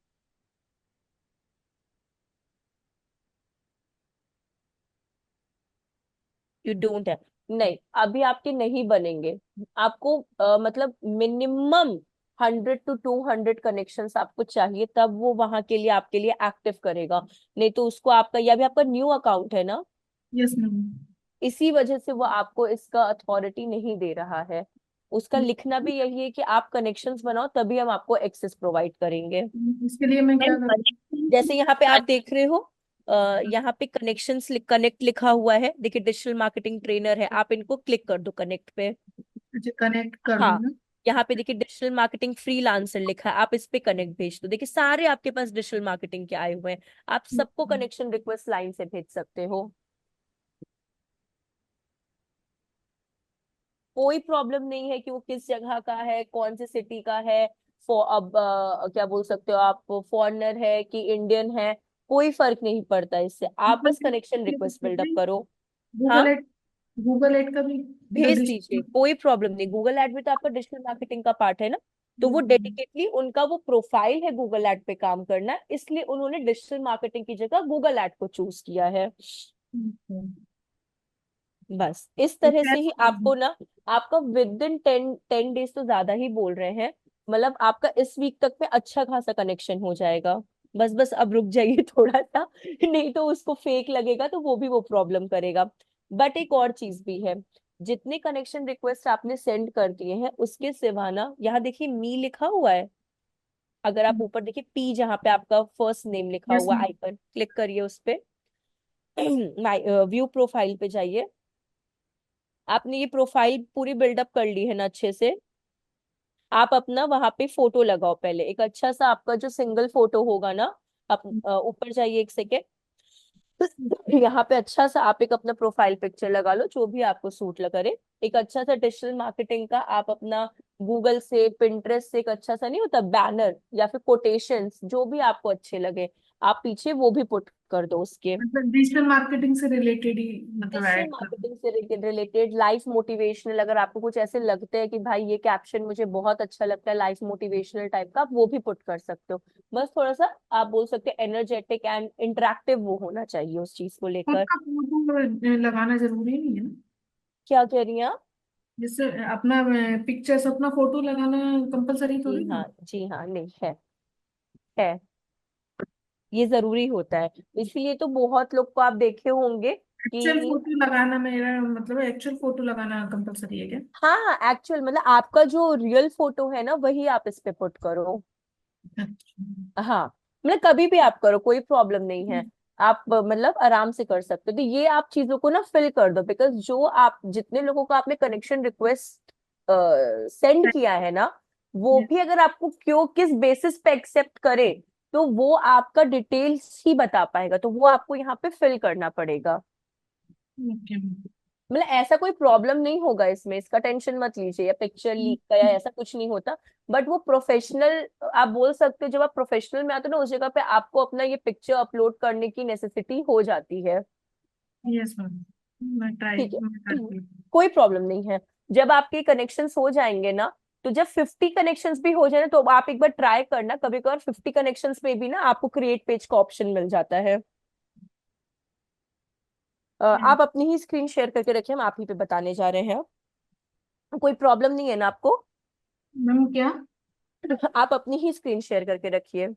यू डोंट है, नहीं अभी आपके नहीं बनेंगे। आपको मतलब मिनिमम 100 to 200 कनेक्शंस आपको चाहिए, तब वो वहां के लिए आपके लिए एक्टिव करेगा। नहीं तो उसको आपका, या भी आपका न्यू अकाउंट है ना, यस मैम। इसी वजह से वो आपको इसका अथॉरिटी नहीं दे रहा है। उसका लिखना भी यही है कि आप कनेक्शंस बनाओ तभी हम आपको एक्सेस प्रोवाइड करेंगे। इसके लिए मैं क्या मैम करूँ? कनेक्शन। जैसे यहाँ पे आप देख रहे हो, यहाँ पे कनेक्शंस कनेक्ट लिखा हुआ है, देखिए डिजिटल मार्केटिंग ट्रेनर है, आप इनको क्लिक कर दो कनेक्ट पे। अच्छा, कनेक्ट कर हाँ, दूंगा। यहाँ पे देखिए डिजिटल मार्केटिंग फ्रीलांसर लिखा है, आप इस पे कनेक्ट भेज दो। देखिए सारे आपके पास डिजिटल मार्केटिंग के आए हुए हैं, आप सबको कनेक्शन रिक्वेस्ट लाइन से भेज सकते हो। कोई प्रॉब्लम नहीं है कि वो किस जगह का है, कौन सी सिटी का है। अब क्या बोल सकते हो आप, फॉरेनर है कि इंडियन है, कोई फर्क नहीं पड़ता इससे, आप बस कनेक्शन रिक्वेस्ट बिल्डअप करो। हाँ, गूगल एड, गूगल एड का भी भेज दीजिए, डिजिटल। कोई प्रॉब्लम नहीं। गूगल एड भी तो आपका डिजिटल मार्केटिंग का पार्ट है ना, तो वो यस मैम। डेडिकेटली उनका वो प्रोफाइल है गूगल एड पे काम करना, इसलिए उन्होंने डिजिटल मार्केटिंग की जगह गूगल एड को चूज किया है। बस इस तरह से ही आपको ना, आपका विद इन 10 डेज तो ज्यादा ही बोल रहे हैं, मतलब आपका इस वीक तक में अच्छा खासा कनेक्शन हो जाएगा। बस बस अब रुक जाइए थोड़ा सा, नहीं तो उसको फेक लगेगा तो वो भी वो प्रॉब्लम करेगा। बट एक और चीज भी है, जितने कनेक्शन रिक्वेस्ट आपने सेंड कर दिए हैं उसके सिवा ना, यहाँ देखिए मी लिखा हुआ है, अगर आप ऊपर देखिए पी, जहाँ पे आपका फर्स्ट नेम लिखा यस हुआ मैम। आइकन, क्लिक करिए उस पे। व्यू प्रोफाइल पे जाइए। आपने ये प्रोफाइल पूरी बिल्डअप कर ली है ना अच्छे से, आप अपना वहां पे फोटो लगाओ पहले, एक अच्छा सा आपका जो सिंगल फोटो होगा ना। आप ऊपर जाइए एक सेकेंड। यहाँ पे अच्छा सा आप एक अपना प्रोफाइल पिक्चर लगा लो, जो भी आपको सूट करे। एक अच्छा सा डिजिटल मार्केटिंग का आप अपना गूगल से, पिंटरेस्ट से एक अच्छा सा नहीं होता बैनर, या फिर कोटेशंस, जो भी आपको अच्छे लगे, आप पीछे वो भी पुट कर दो उसके। मतलब डिजिटल मार्केटिंग से रिलेटेड ही मतलब डिजिटल ऐड कर। मार्केटिंग से रिलेटेड लाइफ मोटिवेशनल, अगर आपको कुछ ऐसे लगते हैं कि भाई ये कैप्शन मुझे बहुत अच्छा लगता है लाइफ मोटिवेशनल टाइप का, आप वो भी पुट कर सकते हो। बस थोड़ा सा आप बोल सकते हैं एनर्जेटिक एंड इंटरेक्टिव वो होना चाहिए उस चीज को खुद लेकर। का फोटो लगाना जरूरी नहीं है ना? क्या कह रही हैं आप? जैसे अपना पिक्चर्स, अपना फोटो लगाना कंपलसरी थोड़ी जी ना? हाँ, जी हाँ, नहीं है, ये जरूरी होता है। इसलिए तो बहुत लोग को आप देखे होंगे एक्चुअल कि, फोटो लगाना, मेरा मतलब एक्चुअल फोटो लगाना कंपलसरी है क्या? हाँ हाँ, एक्चुअल मतलब आपका जो रियल फोटो है ना, वही आप इस पे पुट करो। अच्छा। हाँ, मतलब कभी भी आप करो, कोई प्रॉब्लम नहीं है। आप मतलब आराम से कर सकते हो, तो ये आप चीजों को ना फिल कर दो, बिकॉज जो आप जितने लोगों को आपने कनेक्शन रिक्वेस्ट सेंड किया है ना, वो भी अगर आपको क्यों किस बेसिस पे एक्सेप्ट करे, तो वो आपका डिटेल्स ही बता पाएगा, तो वो आपको यहाँ पे फिल करना पड़ेगा। ओके। मतलब ऐसा कोई प्रॉब्लम नहीं होगा इसमें, इसका टेंशन मत लीजिए, या पिक्चर लीक का या ऐसा कुछ नहीं होता। बट वो प्रोफेशनल, आप बोल सकते हो, जब आप प्रोफेशनल में आते हो ना, उस जगह पे आपको अपना ये पिक्चर अपलोड करने की नेसेसिटी हो जाती है। Yes ma'am. ठीक है, मैं करती हूँ। कोई प्रॉब्लम नहीं है। जब आपके कनेक्शंस हो जाएंगे ना, तो जब 50 कनेक्शंस भी हो जाए ना, तो आप एक बार ट्राई करना, कभी कभार 50 कनेक्शंस पे भी ना आपको क्रिएट पेज का ऑप्शन मिल जाता है। आप अपनी ही स्क्रीन शेयर करके रखिए, हम आप ही पे बताने जा रहे हैं। कोई प्रॉब्लम नहीं है ना आपको? मैम क्या? आप अपनी ही स्क्रीन शेयर करके रखिए।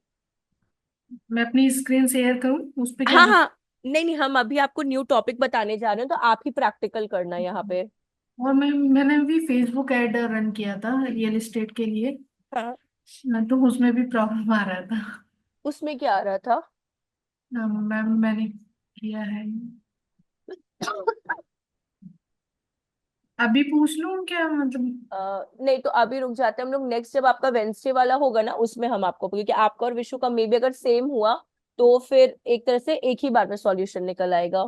मैं अपनी स्क्रीन शेयर करूँ, उस पे क्या हाँ हाँ, नहीं नहीं, हम अभी आपको न्यू टॉपिक बताने जा रहे हैं, तो आप ही प्रैक्टिकल करना है यहाँ पे। और मैंने भी फेसबुक ऐड रन किया था रियल एस्टेट के लिए। हाँ, तो उसमें भी प्रॉब्लम आ रहा था। उसमें क्या आ रहा था? मैम मैंने किया है। अभी पूछ लूं क्या मतलब? नहीं तो अभी रुक जाते हैं हम लोग, नेक्स्ट जब आपका वेंसडे वाला होगा ना उसमें हम आपको, क्योंकि आपका और विशु का मे बी अगर सेम हुआ तो फिर एक तरह से एक ही बार में सॉल्यूशन निकल आएगा।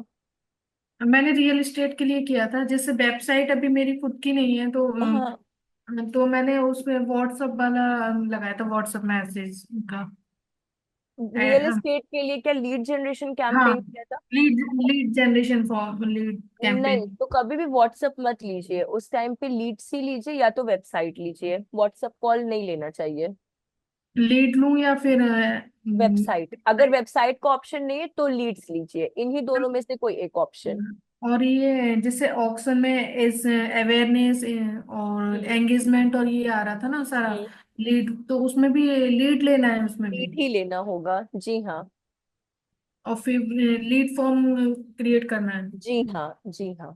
मैंने रियल एस्टेट के लिए किया था, जैसे वेबसाइट अभी मेरी खुद की नहीं है, हाँ, तो मैंने उसमें व्हाट्सएप वाला लगाया था, व्हाट्सएप मैसेज का। रियल एस्टेट के लिए क्या लीड जनरेशन हाँ, कैंपेन किया था? Lead lead generation for lead नहीं, कैंपेन। तो कभी भी व्हाट्सएप मत लीजिए उस टाइम पे, लीड्स ही लीजिए या तो वेबसाइट लीजिए, व्हाट्सएप कॉल नहीं लेना चाहिए। लीड लूं या फिर वेबसाइट, अगर वेबसाइट का ऑप्शन नहीं है तो लीड्स लीजिए, इन्हीं दोनों में से कोई एक ऑप्शन। और ये जैसे ऑक्शन में इस अवेयरनेस और हम्म। एंगेजमेंट और ये आ रहा था ना सारा, हम्म। लीड, तो उसमें भी लीड लेना है उसमें भी। लीड ही लेना होगा, जी हाँ। और फिर लीड फॉर्म क्रिएट करना है। जी हाँ, जी हाँ।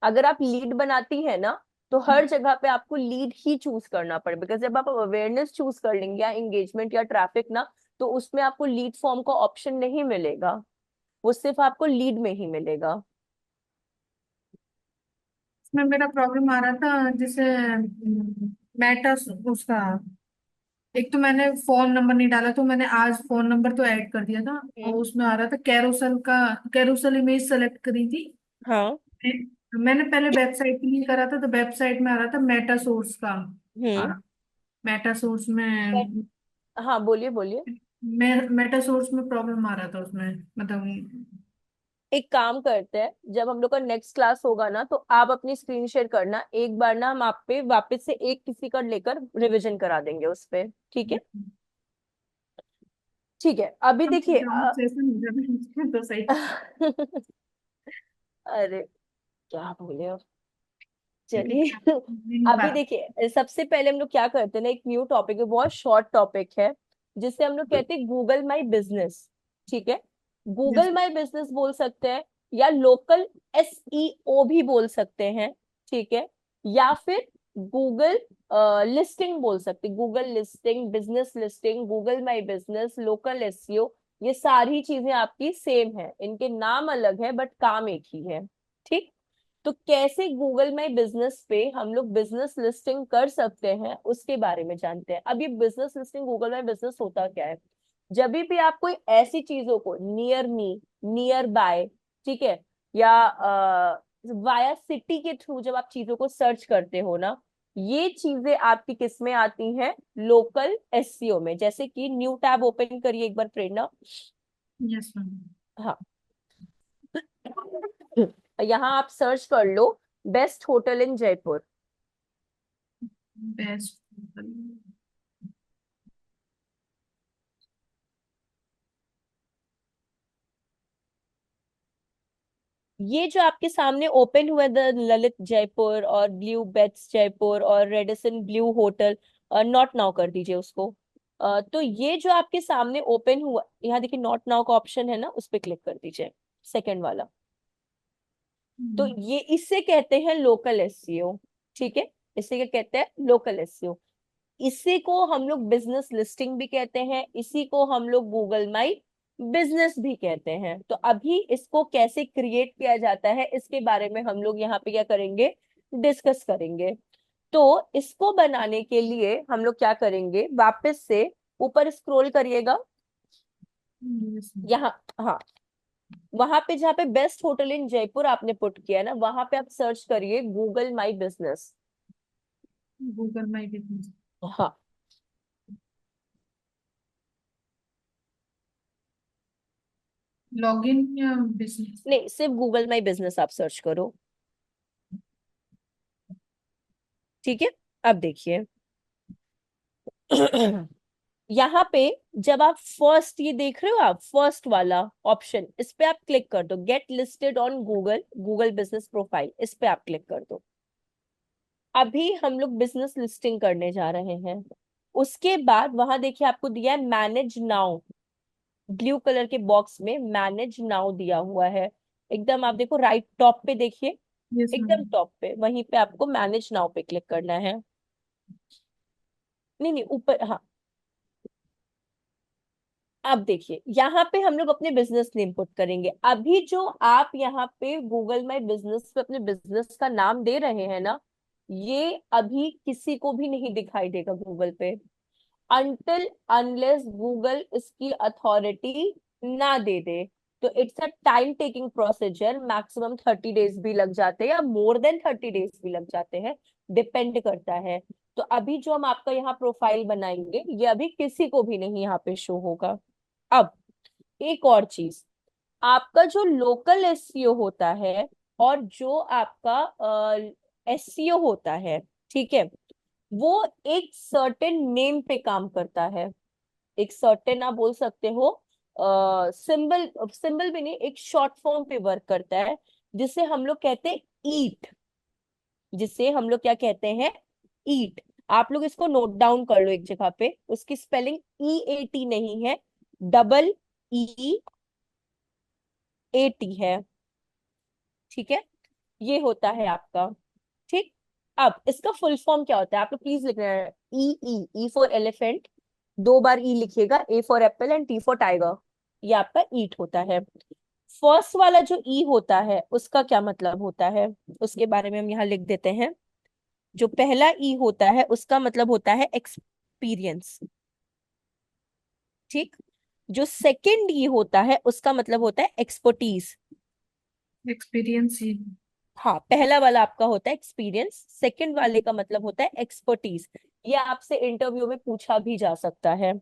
अगर आप लीड बनाती है ना तो हर जगह पे आपको लीड ही चूज करना पड़े, बिकॉज जब आप अवेयरनेस चूज कर लेंगे या एंगेजमेंट या ट्रैफिक ना, तो उसमें आपको लीड फॉर्म का ऑप्शन नहीं मिलेगा, वो सिर्फ आपको लीड में ही मिलेगा। इसमें मेरा प्रॉब्लम आ रहा था, जैसे मेटा उसका, एक तो मैंने फोन नंबर नहीं डाला, तो मैंने आज फोन नंबर तो ऐड कर दिया था, और हम्म। उसमें आ रहा था कैरोसेल का, कैरोसेल इमेज सेलेक्ट करी थी। हाँ। मैंने पहले वेबसाइट के लिए करा था, तो वेबसाइट में आ रहा था मेटा सोर्स का, आ हम्म। रहा मेटा सोर्स में, हाँ, बोलिए बोलिए। मेटा सोर्स में प्रॉब्लम आ रहा था उसमें, मतलब। एक काम करते हैं, जब हम लोग का नेक्स्ट क्लास होगा ना तो आप अपनी स्क्रीन शेयर करना एक बार ना, हम आप पे वापस से एक किसी का लेकर रिवीजन करा देंगे उस पे, ठीक है? ठीक है, अभी देखिए सेशन हो जाता तो सही। अरे क्या बोले अब, क्योंकि चलिए नहीं अभी बात। देखिए, सबसे पहले हम लोग क्या करते हैं ना, एक न्यू टॉपिक है, बहुत शॉर्ट टॉपिक है, जिसे हम लोग कहते हैं गूगल माई बिजनेस, ठीक है? यस। गूगल माई बिजनेस बोल सकते हैं, या लोकल एसईओ भी बोल सकते हैं, ठीक है? या फिर गूगल लिस्टिंग बोल सकते हैं, Google listing, business listing, Google my business, local SEO, ये सारी चीजें आपकी सेम है, इनके नाम अलग है बट काम एक ही है, ठीक? तो कैसे गूगल माई बिजनेस पे हम लोग बिजनेस लिस्टिंग कर सकते हैं उसके बारे में जानते हैं। अब ये business listing, Google my business होता क्या है? जब भी आप कोई ऐसी चीजों को नियर मी, नियर बाय, ठीक है, या वाया सिटी के थ्रू जब आप चीजों को सर्च करते हो ना, ये चीजें आपकी किस में आती हैं? लोकल एसईओ में। जैसे कि न्यू टैब ओपन करिए एक बार प्रेरणा। Yes ma'am. हाँ, यहाँ आप सर्च कर लो best hotel in Jaipur. Best. ये जो आपके सामने ओपन हुआ, द ललित जयपुर और ब्लू बेट्स जयपुर और Radisson Blu hotel, not now कर दीजिए उसको। तो ये जो आपके सामने ओपन हुआ, यहाँ देखिए नॉट नाउ का ऑप्शन है ना, उस पर क्लिक कर दीजिए, सेकंड वाला। तो ये इससे कहते हैं लोकल एसईओ, ठीक है? इसे क्या कहते हैं? Local SEO. इसी को हम लोग बिजनेस लिस्टिंग भी कहते हैं, इसी को हम लोग गूगल माई बिजनेस भी कहते हैं। तो अभी इसको कैसे क्रिएट किया जाता है इसके बारे में हम लोग यहाँ पे क्या करेंगे, डिस्कस करेंगे। तो इसको बनाने के लिए हम लोग क्या करेंगे, वापस से ऊपर स्क्रॉल करिएगा, यस। यहाँ, हाँ, वहां पे जहाँ पे बेस्ट होटल इन जयपुर आपने पुट किया ना, वहां पे आप सर्च करिए Google my business. Google my business. हाँ, लॉगिन या बिजनेस? नहीं, सिर्फ गूगल माई बिजनेस आप सर्च करो, ठीक है? अब देखिए यहाँ पे जब आप फर्स्ट, ये देख रहे हो आप फर्स्ट वाला ऑप्शन, इस पे आप क्लिक कर दो, get listed on Google, Google business profile, इस पे आप क्लिक कर दो। अभी हम लोग बिजनेस लिस्टिंग करने जा रहे हैं। उसके बाद वहां देखिए आपको दिया है मैनेज नाउ, ब्लू कलर के बॉक्स में मैनेज नाउ दिया हुआ है, एकदम आप देखो राइट टॉप पे देखिए, यस मैम। एकदम टॉप पे, वहीं पे आपको मैनेज नाउ पे क्लिक करना है। नहीं नहीं, ऊपर, हाँ, अब देखिए यहाँ पे हम लोग अपने बिजनेस नेम पुट करेंगे। अभी जो आप यहाँ पे गूगल माई बिजनेस पे अपने बिजनेस का नाम दे रहे हैं ना, ये अभी किसी को भी नहीं दिखाई देगा गूगल पे, अनटिल अनलेस गूगल इसकी अथॉरिटी ना दे दे। तो it's a time taking procedure, maximum 30 days भी लग जाते हैं या मोर देन 30 डेज भी लग जाते हैं, डिपेंड करता है। तो अभी जो हम आपका यहाँ प्रोफाइल बनाएंगे ये अभी किसी को भी नहीं यहाँ पे शो होगा। अब एक और चीज, आपका जो लोकल एसईओ होता है और जो आपका एसईओ होता है, ठीक है, वो एक सर्टेन नेम पे काम करता है। एक सर्टेन आप बोल सकते हो, सिंबल सिंबल भी नहीं, एक शॉर्ट फॉर्म पे वर्क करता है, जिसे हम लोग कहते हैं ईट। जिसे हम लोग क्या कहते हैं, ईट। आप लोग इसको नोट डाउन कर लो एक जगह पे, उसकी स्पेलिंग EAT नहीं है, EEAT है, ठीक है। ये होता है आपका, ठीक। अब इसका फुल फॉर्म क्या होता है आप लोग प्लीज लिखना है, ई फॉर एलिफेंट, 2 बार ई लिखिएगा, A for Apple and T for tiger, ये आपका ईट होता है। फर्स्ट वाला जो ई होता है उसका क्या मतलब होता है, उसके बारे में हम यहाँ लिख देते हैं। जो पहला ई होता है उसका मतलब होता है एक्सपीरियंस, ठीक। जो सेकंड ई होता है उसका मतलब होता है एक्सपर्टीज। एक्सपीरियंस ही। हाँ, पहला वाला आपका होता है एक्सपीरियंस, सेकंड वाले का मतलब होता है एक्सपर्टीज। ये आपसे इंटरव्यू में पूछा भी जा सकता है।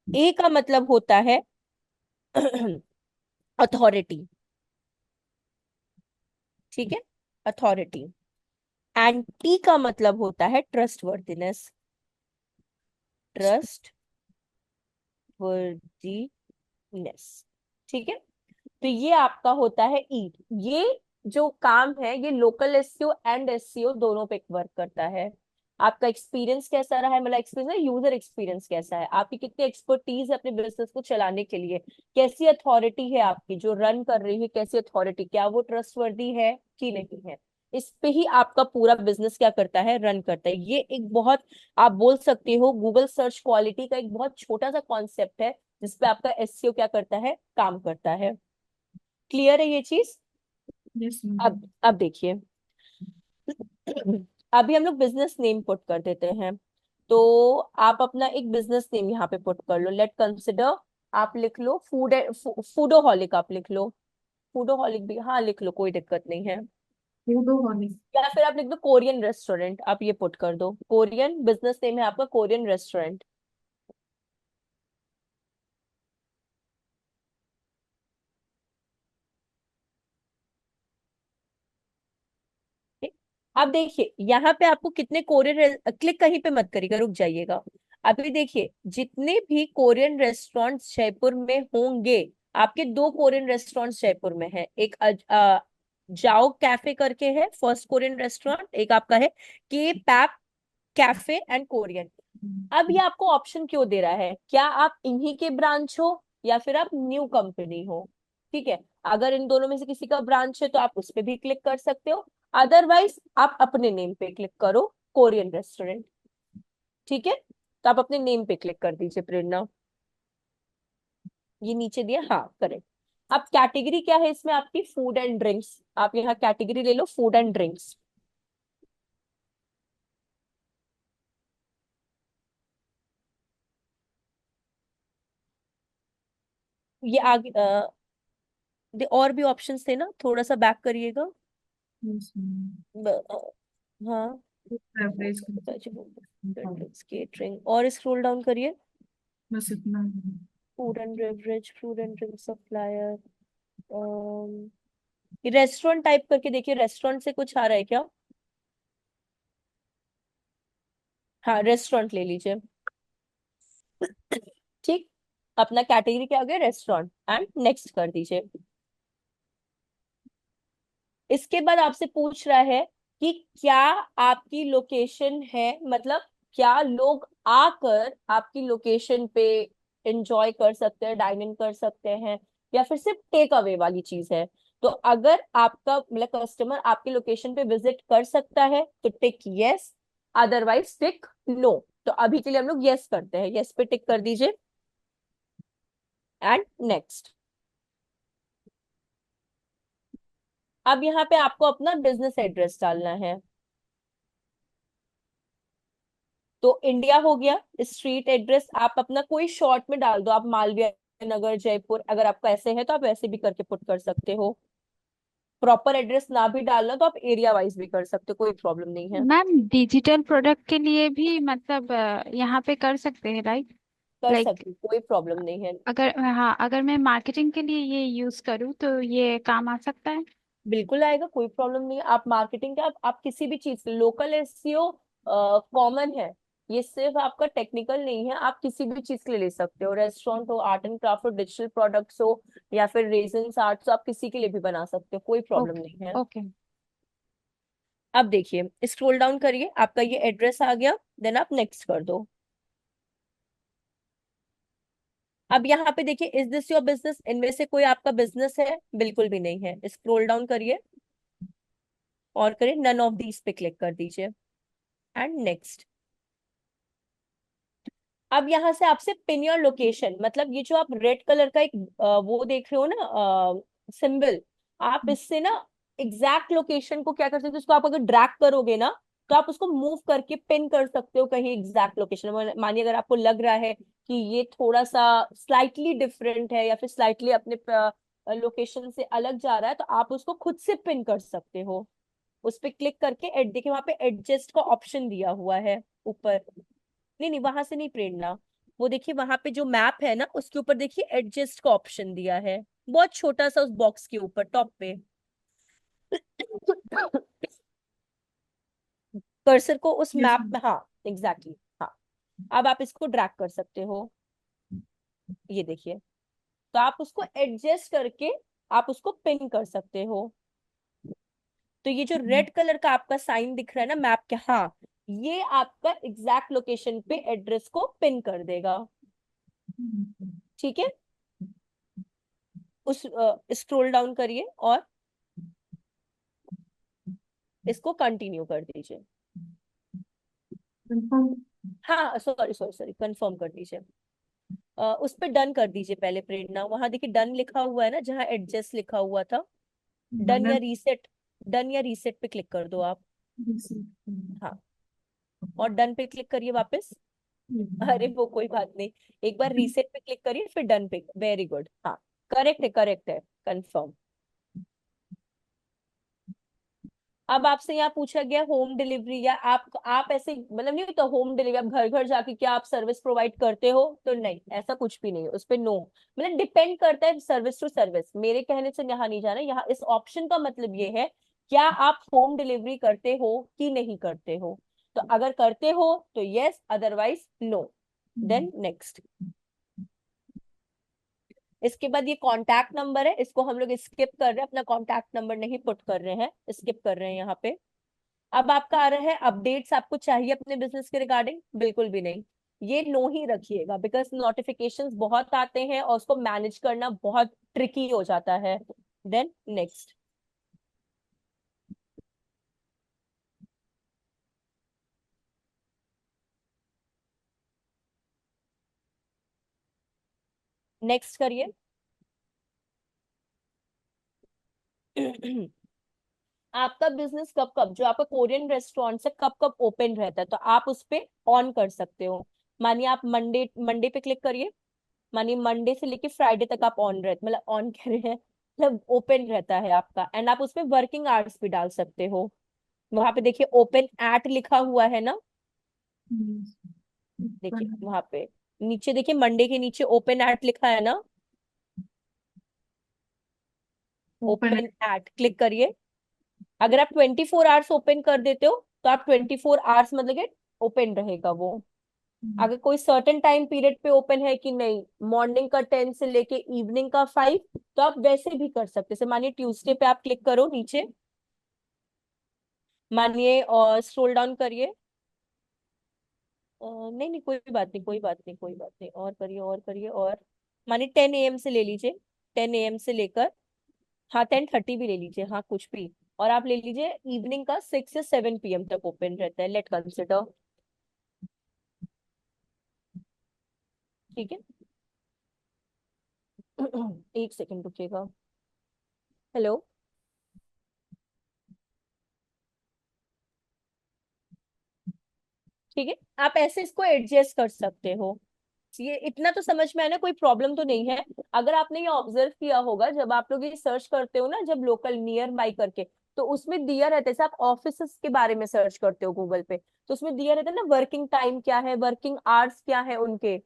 ए का मतलब होता है अथॉरिटी, ठीक है, अथॉरिटी। एंड टी का मतलब होता है ट्रस्टवर्दीनेस, ट्रस्ट वर्दीनेस, ठीक है। तो ये आपका होता है ईट। ये जो काम है ये लोकल एसईओ एंड एसईओ दोनों पे वर्क करता है। आपका एक्सपीरियंस कैसा रहा है, मतलब एक्सपीरियंस, यूजर एक्सपीरियंस कैसा है, आपकी कितनी एक्सपर्टीज है अपने बिजनेस को चलाने के लिए, कैसी अथॉरिटी है आपकी जो रन कर रही है, कैसी अथॉरिटी, क्या वो ट्रस्टवर्दी है कि नहीं है। इस पे ही आपका पूरा बिजनेस क्या करता है, रन करता है। ये एक बहुत, आप बोल सकते हो गूगल सर्च क्वालिटी का एक बहुत छोटा सा कॉन्सेप्ट है, जिसपे आपका एसईओ क्या करता है, काम करता है। क्लियर है ये चीज। यस अब देखिए, अभी हम लोग बिजनेस नेम पुट कर देते हैं। तो आप अपना एक बिजनेस नेम यहाँ पे पुट कर लो, लेट कंसिडर, आप लिख लो फूड, फूडोहॉलिक आप लिख लो, फूडोहॉलिक भी हाँ लिख लो, कोई दिक्कत नहीं है। फूडोहॉलिक। या फिर आप लिख दो कोरियन रेस्टोरेंट, आप ये पुट कर दो, कोरियन बिजनेस नेम है आपका, कोरियन रेस्टोरेंट। ठीक। अब देखिए यहाँ पे आपको कितने कोरियन, क्लिक कहीं पे मत करिएगा, रुक जाइएगा। अभी देखिए जितने भी कोरियन रेस्टोरेंट्स जयपुर में होंगे, आपके 2 कोरियन रेस्टोरेंट्स जयपुर में है, एक जाओ कैफे करके है फर्स्ट कोरियन रेस्टोरेंट, एक आपका है के पैप कैफे एंड कोरियन। अब ये आपको ऑप्शन क्यों दे रहा है, क्या आप इन्हीं के ब्रांच हो या फिर आप न्यू कंपनी हो, ठीक है। अगर इन दोनों में से किसी का ब्रांच है तो आप उस पर भी क्लिक कर सकते हो, अदरवाइज आप अपने नेम पे क्लिक करो, कोरियन रेस्टोरेंट, ठीक है। तो आप अपने नेम पे क्लिक कर दीजिए प्रेरणा, ये नीचे दिया, हाँ करेक्ट। अब कैटेगरी क्या है इसमें आपकी, फूड एंड ड्रिंक्स, आप यहाँ कैटेगरी ले लो फूड एंड ड्रिंक्स। ये आगे और भी ऑप्शंस थे ना, थोड़ा सा बैक करिएगा। हाँ, एवरेज। केटरिंग, और स्क्रॉल डाउन करिए, बस इतना। Food and beverage, food and drink supplier, restaurant type करके देखिए, रेस्टोरेंट से कुछ आ रहा है क्या। हाँ रेस्टोरेंट ले लीजिए, ठीक। अपना कैटेगरी क्या हो गया, रेस्टोरेंट, एंड नेक्स्ट कर दीजिए। इसके बाद आपसे पूछ रहा है कि क्या आपकी लोकेशन है, मतलब क्या लोग आकर आपकी लोकेशन पे एंजॉय कर सकते हैं, डाइन इन कर सकते हैं, या फिर सिर्फ टेक अवे वाली चीज है। तो अगर आपका मतलब कस्टमर आपकी लोकेशन पे विजिट कर सकता है तो टिक यस, अदरवाइज टिक नो। तो अभी के लिए हम लोग यस करते हैं, यस पे टिक कर दीजिए। And next. अब यहाँ पे आपको अपना बिजनेस एड्रेस डालना है। तो इंडिया हो गया, स्ट्रीट एड्रेस आप अपना कोई शॉर्ट में डाल दो, आप मालवीय नगर जयपुर, अगर आपका ऐसे है तो आप वैसे भी करके पुट कर सकते हो। प्रॉपर एड्रेस ना भी डालना तो आप एरिया वाइज भी कर सकते हो, कोई प्रॉब्लम नहीं है। मैम डिजिटल प्रोडक्ट के लिए भी मतलब यहाँ पे कर सकते हैं राइट? कर लाइक सकते हो, कोई प्रॉब्लम नहीं है। अगर हाँ, अगर मैं मार्केटिंग के लिए ये यूज करूँ तो ये काम आ सकता है? बिल्कुल आएगा, कोई प्रॉब्लम नहीं है। आप मार्केटिंग का आप किसी भी चीज, लोकल एसईओ कॉमन है, ये सिर्फ आपका टेक्निकल नहीं है, आप किसी भी चीज के लिए ले सकते हो। रेस्टोरेंट हो, आर्ट एंड क्राफ्ट हो, डिजिटल प्रोडक्ट्स हो, या फिर रेजन्स आर्ट्स हो, आप किसी के लिए भी बना सकते हो, कोई प्रॉब्लम ओके नहीं है। ओके। अब देखिए, स्क्रॉल डाउन करिए, आपका ये एड्रेस आ गया, देन आप नेक्स्ट कर दो। अब यहाँ पे देखिए, इज दिस योर बिजनेस, इनमें से कोई आपका बिजनेस है? बिल्कुल भी नहीं है। स्क्रॉल डाउन करिए और करिए नन ऑफ दीज पे क्लिक कर दीजिए एंड नेक्स्ट। अब यहाँ से आपसे पिन योर लोकेशन, मतलब ये जो आप रेड कलर का एक वो देख रहे हो ना सिंबल, आप इससे ना एग्जैक्ट लोकेशन को क्या कर सकते हो, उसको आप अगर ड्रैग करोगे ना तो आप उसको मूव करके पिन कर सकते हो कहीं एग्जैक्ट लोकेशन। मानिए अगर आपको लग रहा है कि ये थोड़ा सा स्लाइटली डिफरेंट है या फिर स्लाइटली अपने लोकेशन से अलग जा रहा है, तो आप उसको खुद से पिन कर सकते हो। उस पर क्लिक करके देखिए वहां पे एडजस्ट का ऑप्शन दिया हुआ है ऊपर। नहीं नहीं, वहां से नहीं प्रेरणा, वो देखिए वहां पे जो मैप है ना उसके ऊपर देखिए एडजस्ट का ऑप्शन दिया है, बहुत छोटा सा, उस बॉक्स के ऊपर टॉप पे। कर्सर को उस यस मैप मैम। में, हाँ एग्जैक्टली हाँ। अब आप इसको ड्रैग कर सकते हो, ये देखिए, तो आप उसको एडजस्ट करके आप उसको पिन कर सकते हो। तो ये जो रेड कलर का आपका साइन दिख रहा है ना मैप के, हाँ, ये आपका एग्जैक्ट लोकेशन पे एड्रेस को पिन कर देगा। ठीक है, उस स्क्रॉल डाउन करिए और इसको कंटिन्यू कर दीजिए। कंफर्म। हाँ सॉरी सॉरी सॉरी, कंफर्म कर दीजिए। उस पे डन कर दीजिए पहले प्रेरणा, वहां देखिए डन लिखा हुआ है ना जहाँ एडजस्ट लिखा हुआ था। डन या रीसेट, डन या रीसेट पे क्लिक कर दो आप। हाँ, और डन पे क्लिक करिए वापस। अरे वो कोई बात नहीं, एक बार रीसेट पे क्लिक करिए फिर डन पे, वेरी गुड, हाँ करेक्ट है, करेक्ट है, कंफर्म। अब आपसे यहाँ पूछा गया होम डिलीवरी, या आप ऐसे मतलब नहीं होता होम डिलीवरी, आप घर घर जाके क्या आप सर्विस प्रोवाइड करते हो, तो नहीं, ऐसा कुछ भी नहीं है उस पे, नो। मतलब डिपेंड करता है सर्विस टू सर्विस, मेरे कहने से यहाँ नहीं जाना, यहाँ इस ऑप्शन का मतलब ये है क्या आप होम डिलीवरी करते हो कि नहीं करते हो। तो अगर करते हो तो yes, otherwise no, then next. इसके बाद ये कॉन्टैक्ट नंबर है, इसको हम लोग स्किप कर रहे हैं, अपना कॉन्टैक्ट नंबर नहीं पुट कर रहे हैं, स्किप कर रहे हैं यहाँ पे। अब आपका आ रहा है अपडेट्स, आपको चाहिए अपने बिजनेस के रिगार्डिंग? बिल्कुल भी नहीं, ये नो ही रखिएगा, बिकॉज नोटिफिकेशंस बहुत आते हैं और उसको मैनेज करना बहुत ट्रिकी हो जाता है। Then next. नेक्स्ट करिए। आपका बिजनेस कब कब, जो आपका कोरियन रेस्टोरेंट है, कब कब ओपन रहता है, तो आप उस पे ऑन कर सकते हो। मानिए आप मंडे मंडे पे क्लिक करिए, मानिए मंडे से लेके फ्राइडे तक आप ऑन रहते, मतलब ऑन कह रहे हैं, मतलब ओपन रहता है आपका, एंड आप उसमें वर्किंग आवर्स भी डाल सकते हो। वहां पे देखिए ओपन एट लिखा हुआ है ना, देखिए वहां पे नीचे देखिए मंडे के नीचे ओपन एट लिखा है ना, ओपन ओपन एट क्लिक करिए। अगर आप 24 आवर्स ओपन कर देते हो तो आप 24 आवर्स मतलब के ओपन रहेगा वो। अगर कोई सर्टेन टाइम पीरियड पे ओपन है कि नहीं, मॉर्निंग का 10 से लेके इवनिंग का 5, तो आप वैसे भी कर सकते हैं। जैसे मानिए ट्यूसडे पे आप क्लिक करो नीचे, मानिए और स्क्रॉल डाउन करिए, नहीं नहीं कोई बात नहीं, कोई बात नहीं, कोई बात नहीं, और करिए और करिए, और मानिए 10 AM से ले लीजिए, 10 AM से लेकर, हाँ 10:30 भी ले लीजिए, हाँ कुछ भी, और आप ले लीजिए इवनिंग का 6 या 7 PM तक ओपन रहता है, लेट कंसिडर। ठीक है, एक सेकंड रुकिएगा। हेलो। ठीक है, आप ऐसे इसको एडजस्ट कर सकते हो। ये इतना तो समझ में आया ना, कोई प्रॉब्लम तो नहीं है। अगर आपने ये ऑब्जर्व किया होगा, जब आप लोग ये सर्च करते हो ना, जब लोकल नियर बाई करके, तो उसमें दिया रहता है, जैसे आप ऑफिस के बारे में सर्च करते हो गूगल पे, तो उसमें दिया रहता है ना वर्किंग टाइम क्या है, वर्किंग आवर्स क्या है उनके,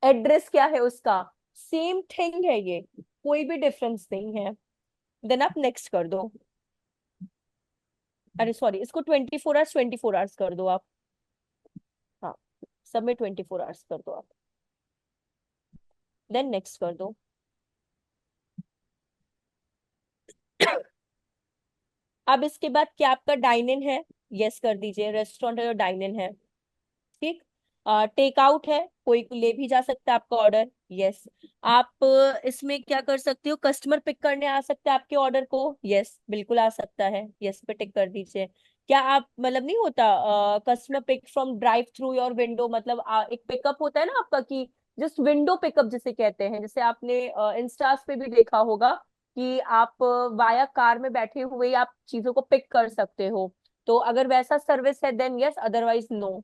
एड्रेस क्या है उसका। सेम थिंग है ये, कोई भी डिफरेंस नहीं है। देन आप नेक्स्ट कर दो। अरे सॉरी, इसको 24 आवर्स 24 आवर्स कर दो आप। हाँ, सब में 24 आवर्स कर दो आप। देन नेक्स्ट कर दो। अब इसके बाद क्या आपका डाइन इन है? यस कर दीजिए, रेस्टोरेंट है और डाइन इन है। ठीक। टेक आउट है, कोई ले भी जा सकता है आपका ऑर्डर। यस। आप इसमें क्या कर सकते हो, कस्टमर पिक करने आ सकते हैं आपके ऑर्डर को। यस, बिल्कुल आ सकता है, यस पे टिक कर दीजिए। क्या आप मतलब नहीं होता customer pick from drive through your window, मतलब एक पिकअप होता है ना आपका, कि जस्ट विंडो पिकअप जिसे कहते हैं, जैसे आपने इंस्टास पे भी देखा होगा कि आप वाया कार में बैठे हुए ही आप चीजों को पिक कर सकते हो। तो अगर वैसा सर्विस है देन यस, अदरवाइज नो,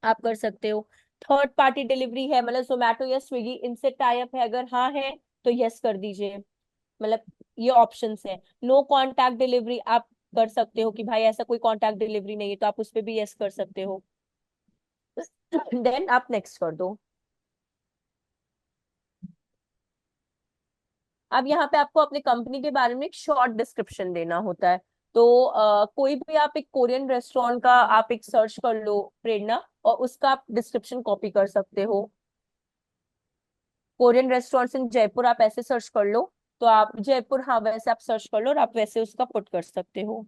आप कर सकते हो। थर्ड पार्टी डिलीवरी है, मतलब जोमेटो या स्विगी इनसे टाई अप है, अगर हाँ है तो यस कर दीजिए। मतलब ये ऑप्शंस है। नो कॉन्टैक्ट डिलीवरी आप कर सकते हो कि भाई ऐसा कोई कॉन्टैक्ट डिलीवरी नहीं है, तो आप उस पर भी यस कर सकते हो। देन आप नेक्स्ट कर दो। अब यहाँ पे आपको अपनी कंपनी के बारे में एक शॉर्ट डिस्क्रिप्शन देना होता है। तो कोई भी आप एक कोरियन रेस्टोरेंट का आप एक सर्च कर लो, प्रेरणा, और उसका आप डिस्क्रिप्शन कॉपी कर सकते हो। कोरियन रेस्टोरेंट्स इन जयपुर आप ऐसे सर्च कर लो, तो आप जयपुर, हाँ वैसे आप सर्च कर लो और आप वैसे उसका पुट कर सकते हो।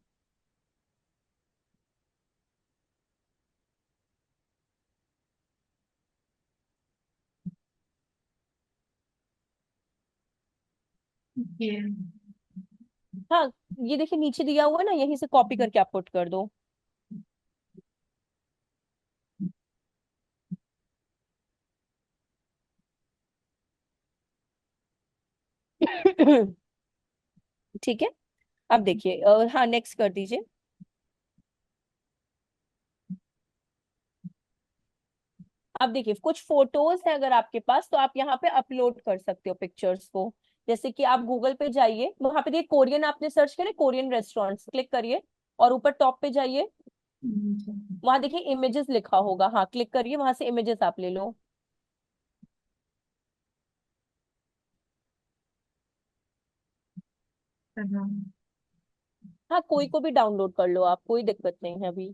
ये हाँ, ये देखिए नीचे दिया हुआ है ना, यहीं से कॉपी करके आप पुट कर दो। ठीक है। अब देखिए हाँ नेक्स्ट कर दीजिए। अब देखिए कुछ फोटोज है अगर आपके पास, तो आप यहाँ पे अपलोड कर सकते हो पिक्चर्स को। जैसे कि आप गूगल पे जाइए, वहां पे देखिए कोरियन आपने सर्च करे, कोरियन रेस्टोरेंट्स क्लिक करिए, और ऊपर टॉप पे जाइए, वहां देखिए इमेजेस लिखा होगा, हाँ क्लिक करिए, वहां से इमेजेस आप ले लो। हाँ, कोई को भी डाउनलोड कर लो आप, कोई दिक्कत नहीं है अभी।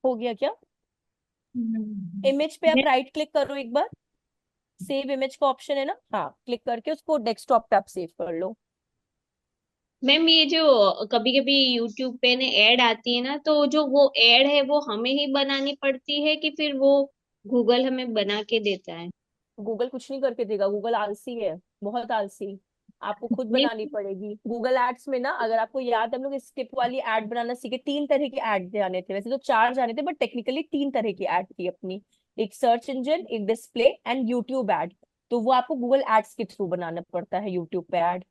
हो गया क्या? इमेज पे आप राइट क्लिक करो एक बार, सेव इमेज का ऑप्शन है ना, हाँ क्लिक करके उसको डेस्कटॉप पे आप सेव कर लो। मैम ये जो कभी कभी यूट्यूब पे ने ऐड आती है ना, तो जो वो ऐड है वो हमें ही बनानी पड़ती है कि फिर वो गूगल हमें बना के देता है? गूगल कुछ नहीं करके देगा, गूगल आलसी है, बहुत आलसी। आपको खुद नहीं। बनानी पड़ेगी। गूगल एड्स में ना, अगर आपको याद है, हम लोग स्किप वाली एड बनाना सीखे, 3 तरह की एड जाने थे, वैसे तो 4 जाने थे, बट टेक्निकली 3 तरह की एड थी अपनी। एक सर्च इंजन, एक डिस्प्ले एंड यूट्यूब एड। तो वो आपको गूगल एड्स के थ्रू बनाना पड़ता है यूट्यूब पे एड।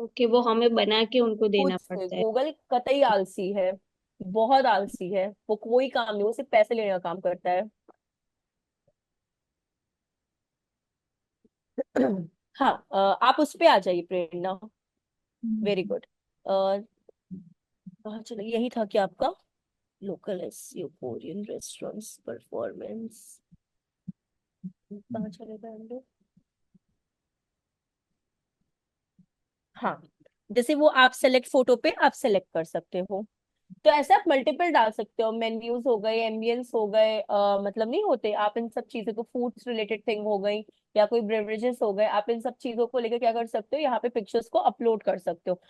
ओके, वो हमें बना के उनको खुद देना से पड़ता है? गूगल कतई आलसी है, बहुत आलसी है, वो कोई काम नहीं, वो सिर्फ पैसे लेने का काम करता है। हाँ, आप उस पे आ जाइए प्रेरणा। Very good. कहाँ चले, यही था कि आपका local SEO Korean restaurants performance, कहाँ चले गए हम लोग? हाँ, जैसे वो आप सेलेक्ट फोटो पे आप सेलेक्ट कर सकते हो। तो ऐसे आप मल्टीपल डाल सकते हो, मेन्यूज हो गए, एम्बियंस हो गए, मतलब नहीं होते आप इन सब चीजों को, फूड्स रिलेटेड थिंग हो गई या कोई बेवरेजेस हो गए, आप इन सब चीजों को लेकर क्या कर सकते हो, यहाँ पे पिक्चर्स को अपलोड कर सकते हो।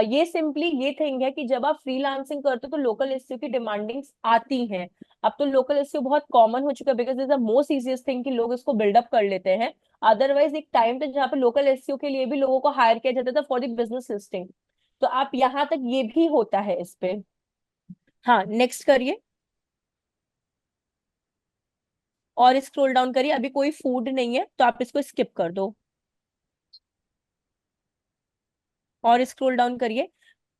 ये सिंपली ये थिंग है कि जब आप फ्रीलांसिंग करते हो तो लोकल एसईओ की डिमांडिंग्स आती हैं। अब तो लोकल एसईओ बहुत कॉमन हो चुका है, because is the most easiest thing कि लोग इसको बिल्डअप कर लेते हैं। अदरवाइज एक टाइम था जहाँ पे लोकल एसईओ के लिए भी लोगों को हायर किया जाता था फॉर द बिजनेस लिस्टिंग। तो आप यहाँ तक ये भी होता है इस पे। हाँ, नेक्स्ट करिए और स्क्रॉल डाउन करिए, अभी कोई फूड नहीं है तो आप इसको स्किप कर दो और स्क्रॉल डाउन करिए।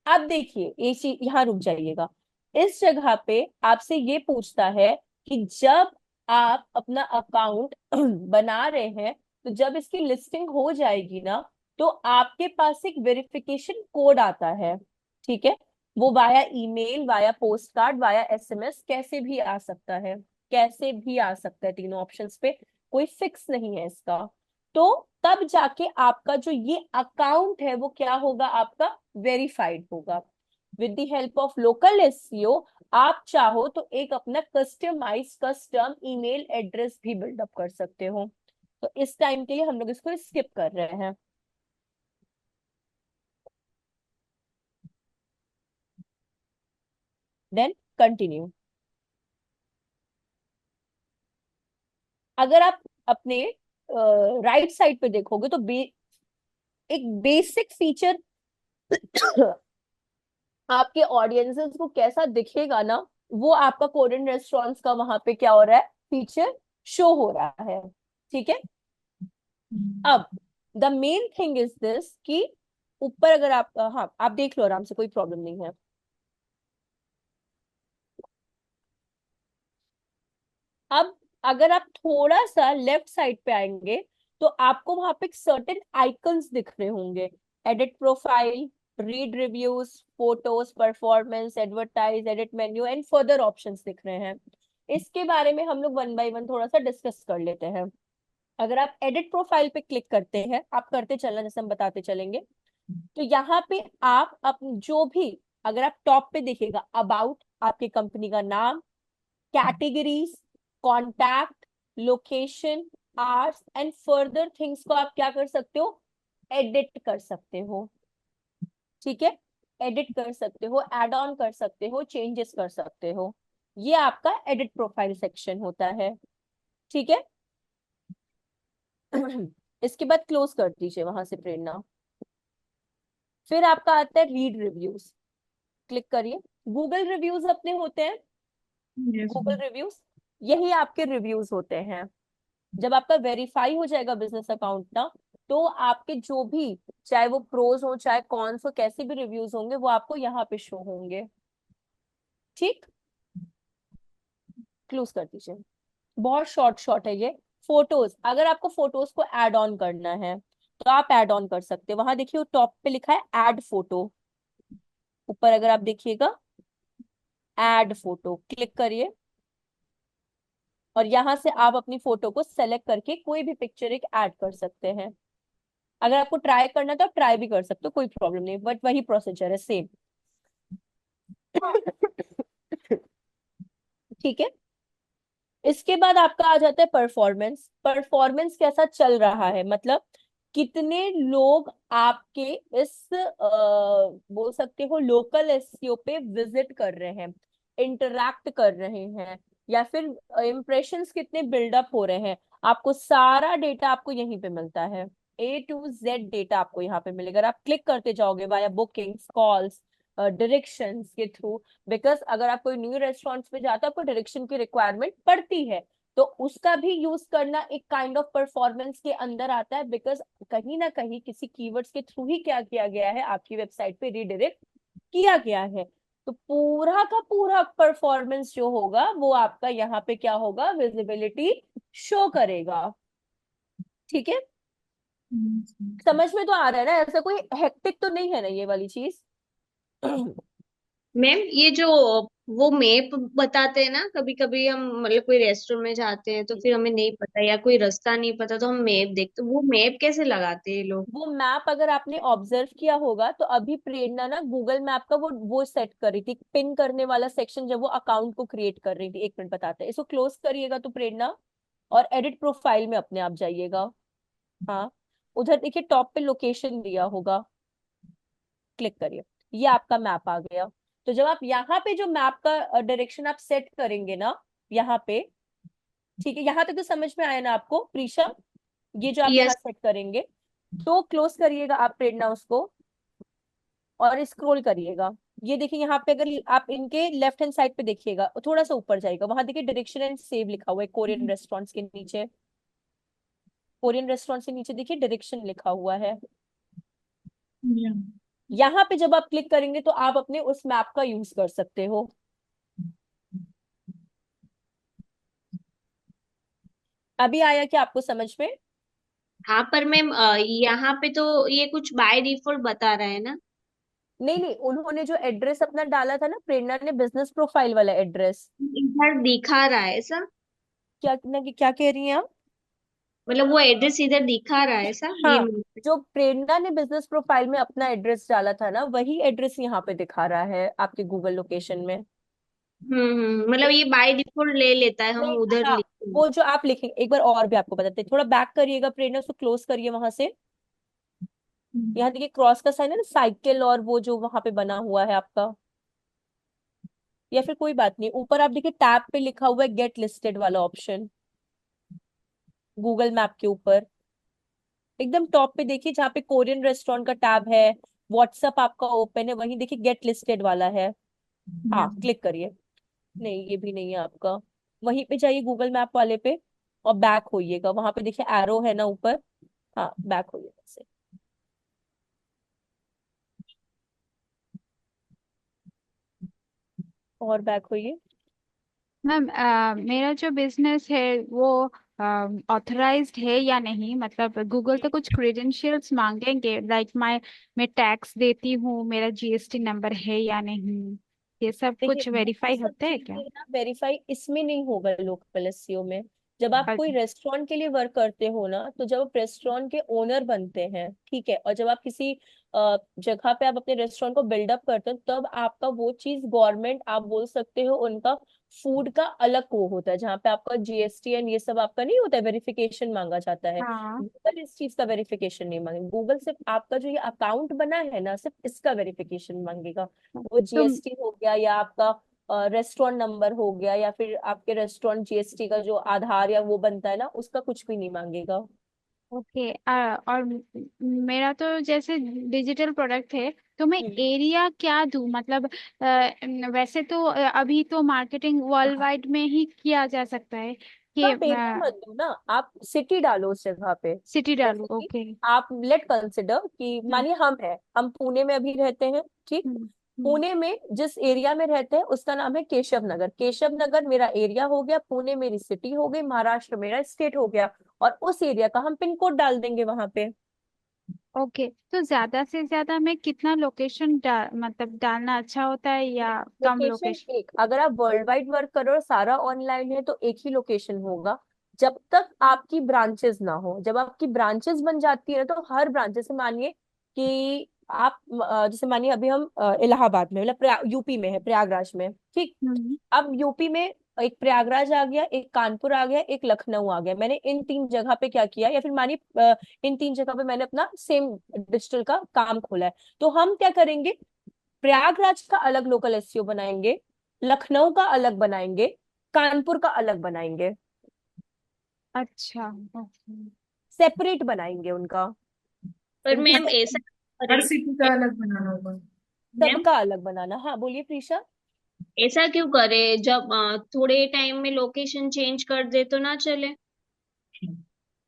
अब देखिए ये चीज, यहाँ रुक जाइएगा। इस जगह पे आपसे ये पूछता है कि जब आप अपना अकाउंट बना रहे हैं, तो जब इसकी लिस्टिंग हो जाएगी ना, तो आपके पास एक वेरिफिकेशन कोड आता है। ठीक है, वो via email, via post card, via SMS, कैसे भी आ सकता है, कैसे भी आ सकता है, तीनों ऑप्शंस पे कोई फिक्स नहीं है इसका। तो तब जाके आपका जो ये अकाउंट है वो क्या होगा, आपका वेरीफाइड होगा। With the help of local SEO आप चाहो तो एक अपना कस्टमाइज कस्टम ईमेल एड्रेस भी बिल्डअप कर सकते हो। तो इस टाइम के लिए हम लोग इसको स्किप कर रहे हैं। Then continue. अगर आप अपने राइट साइड पे देखोगे तो एक बेसिक फीचर आपके ऑडियंसेस को कैसा दिखेगा ना, वो आपका कोरियन रेस्टोरेंट्स का वहां पे क्या हो रहा है, फीचर शो हो रहा है। ठीक है, अब the main thing is this कि ऊपर अगर आप हाँ आप देख लो आराम से, कोई प्रॉब्लम नहीं है। अब अगर आप थोड़ा सा लेफ्ट साइड पे आएंगे तो आपको वहां पे सर्टेन आइकन्स दिख रहे होंगे। Edit profile, read reviews, photos, performance, advertise, edit menu and further options दिख रहे हैं। इसके बारे में हम लोग वन बाय वन थोड़ा सा डिस्कस कर लेते हैं। अगर आप एडिट प्रोफाइल पे क्लिक करते हैं, आप करते चलना जैसे हम बताते चलेंगे, तो यहाँ पे आप जो भी, अगर आप टॉप पे देखिएगा, अबाउट, आपकी कंपनी का नाम, categories, contact, location, hours and further things को आप क्या कर सकते हो, एडिट कर सकते हो। ठीक है, एडिट कर सकते हो, ऐड ऑन कर सकते हो, चेंजेस कर सकते हो। ये आपका एडिट प्रोफाइल सेक्शन होता है। ठीक है, इसके बाद क्लोज कर दीजिए वहां से प्रेरणा। फिर आपका आता है रीड रिव्यूज, क्लिक करिए। गूगल रिव्यूज अपने होते हैं, यस गूगल मैम। रिव्यूज, यही आपके रिव्यूज होते हैं। जब आपका वेरीफाई हो जाएगा बिजनेस अकाउंट ना, तो आपके जो भी, चाहे वो प्रोज हो चाहे कॉन्स हो, कैसे भी रिव्यूज होंगे वो आपको यहाँ पे शो होंगे। ठीक, क्लोज कर दीजिए। बहुत शॉर्ट शॉर्ट है ये। फोटोज, अगर आपको फोटोज को ऐड ऑन करना है तो आप ऐड ऑन कर सकते हैं। वहां देखिए टॉप पे लिखा है ऐड फोटो, ऊपर अगर आप देखिएगा ऐड फोटो, क्लिक करिए और यहाँ से आप अपनी फोटो को सेलेक्ट करके कोई भी पिक्चर एक ऐड कर सकते हैं। अगर आपको ट्राई करना है तो आप ट्राई भी कर सकते हो, कोई प्रॉब्लम नहीं, बट वही प्रोसीजर है सेम। ठीक है, इसके बाद आपका आ जाता है परफॉर्मेंस। परफॉर्मेंस कैसा चल रहा है, मतलब कितने लोग आपके इस बोल सकते हो लोकल एसईओ पे विजिट कर रहे हैं, इंटरैक्ट कर रहे हैं, या फिर इम्प्रेशंस कितने बिल्डअप हो रहे हैं। आपको सारा डेटा आपको यहीं पे मिलता है, A to Z डेटा आपको यहाँ पे मिलेगा। अगर आप क्लिक करते जाओगे वाया बुकिंग्स, कॉल्स, डायरेक्शंस के थ्रू, बिकॉज अगर आप कोई न्यू रेस्टोरेंट्स पे जाते हो आपको डायरेक्शन की रिक्वायरमेंट पड़ती है, तो उसका भी यूज करना एक काइंड ऑफ परफॉर्मेंस के अंदर आता है, बिकॉज कहीं ना कहीं किसी कीवर्ड्स के थ्रू ही क्या किया गया है, आपकी वेबसाइट पे रीडायरेक्ट किया गया है। तो पूरा का पूरा परफॉर्मेंस जो होगा वो आपका यहाँ पे क्या होगा, विजिबिलिटी शो करेगा। ठीक है, समझ में तो आ रहा है ना, ऐसा कोई हेक्टिक तो नहीं है ना ये वाली चीज। मैम ये जो वो मैप बताते हैं ना, कभी कभी हम मतलब कोई रेस्टोरेंट में जाते हैं तो फिर हमें नहीं पता या कोई रास्ता नहीं पता तो हम मैप देखते, वो मैप कैसे लगाते हैं ये लोग? वो मैप अगर आपने ऑब्जर्व किया होगा तो अभी प्रेरणा ना गूगल मैप का वो सेट कर रही थी, पिन करने वाला सेक्शन, जब वो अकाउंट को क्रिएट कर रही थी। एक मिनट बताते हैं, इसको क्लोज करिएगा तो प्रेरणा, और एडिट प्रोफाइल में अपने आप जाइएगा। हाँ, उधर देखिए टॉप पे लोकेशन दिया होगा, क्लिक करिए, ये आपका मैप आ गया। तो जब आप यहाँ पे जो मैप का डायरेक्शन आप सेट करेंगे ना, यहाँ पे, ठीक है, यहाँ तक तो समझ में आया ना आपको प्रीशा? ये जो आप यहाँ यस। सेट करेंगे, तो क्लोज करिएगा आप प्रेरणा उसको, और स्क्रॉल करिएगा। ये देखिए यहाँ पे अगर आप इनके लेफ्ट हैंड साइड पे देखिएगा, थोड़ा सा ऊपर जाएगा, वहां देखिए डायरेक्शन एंड सेव लिखा हुआ है कोरियन रेस्टोरेंट्स के नीचे। कोरियन रेस्टोरेंट से नीचे देखिए डायरेक्शन लिखा हुआ है। यहाँ पे जब आप क्लिक करेंगे तो आप अपने उस मैप का यूज कर सकते हो। अभी आया क्या आपको समझ में? हाँ पर मैम यहाँ पे तो ये कुछ बाय डिफॉल्ट बता रहा है ना। नहीं नहीं, उन्होंने जो एड्रेस अपना डाला था ना, प्रेरणा ने बिजनेस प्रोफाइल वाला एड्रेस। इधर दिखा रहा है ऐसा? क्या कह रही हैं आप? मतलब वो एड्रेस इधर दिखा रहा है ऐसा ये हाँ, जो प्रेरणा ने बिजनेस प्रोफाइल में अपना एड्रेस डाला था ना, वही एड्रेस यहाँ पे दिखा रहा है आपके गूगल लोकेशन में। मतलब ये बाय डिफॉल्ट ले लेता है, हम नहीं, उधर हाँ, लिखते हैं। वो जो आप लिखेंगे, एक बार और भी आपको बताते हैं, थोड़ा बैक करिएगा प्रेरणा, उसको क्लोज करिए वहां से। यहाँ देखिए क्रॉस का साइन है ना, साइकिल, और वो जो वहां पे बना हुआ है आपका, या फिर कोई बात नहीं, ऊपर आप देखिए टैब पे लिखा हुआ है गेट लिस्टेड वाला ऑप्शन, गूगल मैप के ऊपर एकदम टॉप पे देखिए, जहाँ पे कोरियन रेस्टोरेंट का टैब है, व्हाट्सएप आपका ओपन है, वहीं देखिए गेट लिस्टेड वाला है। हाँ, क्लिक करिए। नहीं, ये भी नहीं है आपका। वहीं पे जाइए गूगल मैप वाले पे, और बैक होइएगा, वहां पे देखिए एरो है ना ऊपर। हाँ, बैक होइए से, और बैक होइए। मैम मेरा जो बिजनेस है वो ऑथराइज्ड है या नहीं, मतलब गूगल तो कुछ क्रेडेंशियल्स मांगेंगे, लाइक मैं टैक्स देती हूँ, मेरा जीएसटी नंबर है या नहीं, ये सब देखिए कुछ वो वेरीफाई सब होता है क्या? चीजें ना वेरीफाई इसमें नहीं होगा, लोकल एसईओ में। जब आप कोई रेस्टोरेंट के लिए वर्क करते हो ना, तो जब आप रेस्टोरेंट के ओनर बनते हैं, ठीक है, और जब आप किसी जगह पे आप अपने रेस्टोरेंट को बिल्डअप करते हो, तब आपका वो चीज गवर्नमेंट, आप बोल सकते हो उनका फूड का अलग वो होता है, जहाँ पे आपका जीएसटी एंड ये सब आपका नहीं होता है, वेरिफिकेशन मांगा जाता है। हाँ। गूगल इस चीज का वेरिफिकेशन नहीं मांगे, गूगल सिर्फ आपका जो ये अकाउंट बना है ना, सिर्फ इसका वेरिफिकेशन मांगेगा। वो तो जीएसटी हो गया, या आपका रेस्टोरेंट नंबर हो गया, या फिर आपके रेस्टोरेंट जीएसटी का जो आधार या वो बनता है ना, उसका कुछ भी नहीं मांगेगा। ओके, और मेरा तो जैसे डिजिटल प्रोडक्ट है, तो मैं हम्म। एरिया क्या दूं, मतलब वैसे तो अभी तो मार्केटिंग वर्ल्ड हाँ, वाइड में ही किया जा सकता है तो कि आप एरिया मत दो ना, आप सिटी डालो उस जगह पे। सिटी जैसे डालूं? कि ओके। आप लेट कंसिडर कि हम्म। मानिए हम पुणे में अभी रहते हैं, ठीक। हम्म। हम्म। पुणे में जिस एरिया में रहते हैं उसका नाम है केशव नगर। केशव नगर मेरा एरिया हो गया, पुणे मेरी सिटी हो गई, महाराष्ट्र मेरा स्टेट हो गया, और उस एरिया का हम पिन कोड डाल देंगे वहां पे। ओके, तो ज्यादा से ज्यादा मैं कितना लोकेशन मतलब डालना अच्छा होता है या कम लोकेशन लोकेशन? एक, अगर आप वर्ल्ड वाइड वर्क कर रहे हो, सारा ऑनलाइन है, तो एक ही लोकेशन होगा, जब तक आपकी ब्रांचेस ना हो। जब आपकी ब्रांचेस बन जाती है ना, तो हर ब्रांच, जैसे मानिए कि आप जैसे मानिए अभी हम इलाहाबाद में, मतलब यूपी में है, प्रयागराज में, ठीक। हम्म। अब यूपी में एक प्रयागराज आ गया, एक कानपुर आ गया, एक लखनऊ आ गया, मैंने इन तीन जगह पे क्या किया, या फिर मानिए इन तीन जगह पे मैंने अपना सेम डिजिटल का काम खोला है, तो हम क्या करेंगे, प्रयागराज का अलग लोकल एसईओ बनाएंगे, लखनऊ का अलग बनाएंगे, कानपुर का अलग बनाएंगे, अच्छा। ओके। सेपरेट बनाएंगे उनका। पर उनकी मैम ऐसा हर करें, सिटी का अलग बनाना होगा। मैम सबका अलग बनाना। हाँ, बोलिए प्रीशा। ऐसा क्यों करे, जब थोड़े टाइम में लोकेशन चेंज कर दे तो ना चले?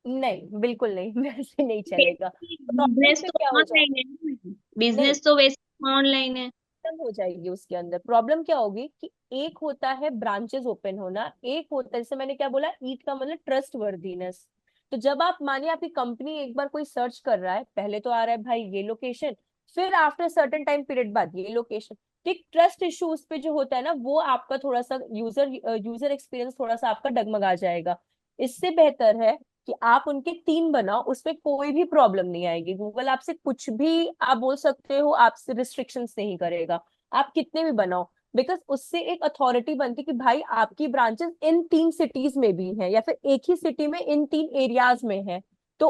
नहीं, बिल्कुल नहीं, वैसे नहीं चलेगा। प्रॉब्लम बिजनेस फिर तो क्या हो ऑनलाइन जाएगी? है, नहीं, बिजनेस तो वैसे ऑनलाइन है। प्रॉब्लम हो जाएगी उसके अंदर। प्रॉब्लम क्या होगी कि एक होता है ब्रांचेस ओपन होना, एक होता है, जैसे मैंने क्या बोला, ईट का मतलब ट्रस्ट वर्दीनेस। तो जब आप मानिए आपकी कंपनी एक बार कोई सर्च कर रहा है, पहले तो आ रहा है भाई ये लोकेशन, फिर आफ्टर सर्टेन टाइम पीरियड बाद ये लोकेशन, ठीक, ट्रस्ट इश्यूज पे जो होता है ना, वो आपका थोड़ा सा यूजर एक्सपीरियंस थोड़ा सा आपका डगमगा जाएगा। इससे बेहतर है कि आप उनके 3 बनाओ, उसमें कोई भी प्रॉब्लम नहीं आएगी। गूगल आपसे कुछ भी आप बोल सकते हो, आपसे रिस्ट्रिक्शंस नहीं करेगा, आप कितने भी बनाओ। बिकॉज उससे एक अथॉरिटी बनती कि भाई आपकी ब्रांचेस इन 3 सिटीज में भी है, या फिर एक ही सिटी में इन 3 एरियाज में है। तो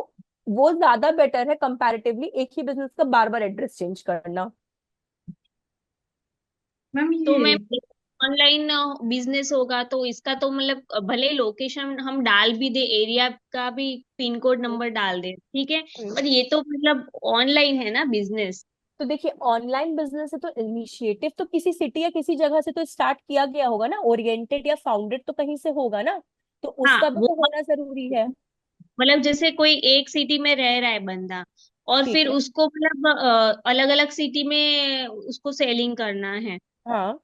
वो ज्यादा बेटर है कंपैरेटिवली एक ही बिजनेस का बार बार एड्रेस चेंज करना। मैम तो ये मैम ऑनलाइन बिजनेस होगा तो इसका तो मतलब भले लोकेशन हम डाल भी दे, एरिया का भी पिन कोड नंबर डाल दे, ठीक है, पर ये तो मतलब ऑनलाइन है ना बिजनेस। तो देखिए, ऑनलाइन बिजनेस है तो इनिशिएटिव तो किसी सिटी या किसी जगह से तो स्टार्ट किया गया होगा ना, ओरिएंटेड या फाउंडेड तो कहीं से होगा ना, तो हाँ उसका भी वो तो होना जरूरी है। मतलब जैसे कोई एक सिटी में रह रहा है बंदा, और ठीक फिर है। उसको मतलब अलग अलग सिटी में उसको सेलिंग करना है, हाँ,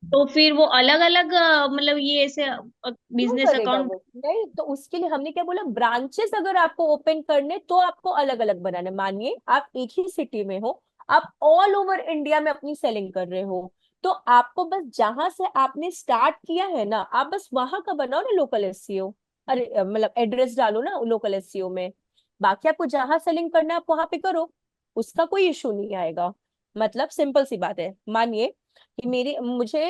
तो फिर वो अलग अलग मतलब ये ऐसे क्यों बिजनेस करेगा अकाउंट। वो? नहीं, तो उसके लिए हमने क्या बोला, ब्रांचेस अगर आपको ओपन करने तो आपको अलग अलग बनाने। मानिए आप एक ही सिटी में हो, आप ऑल ओवर इंडिया में अपनी सेलिंग कर रहे हो, तो आपको बस जहां से आपने स्टार्ट किया है ना, आप बस वहां का बनाओ ना लोकल एसईओ। अरे मतलब एड्रेस डालो ना लोकल एसईओ में। बाकी आपको जहां सेलिंग करना है आप वहां पे करो, उसका कोई इशू नहीं आएगा। मतलब सिंपल सी बात है, मानिए कि मेरी मुझे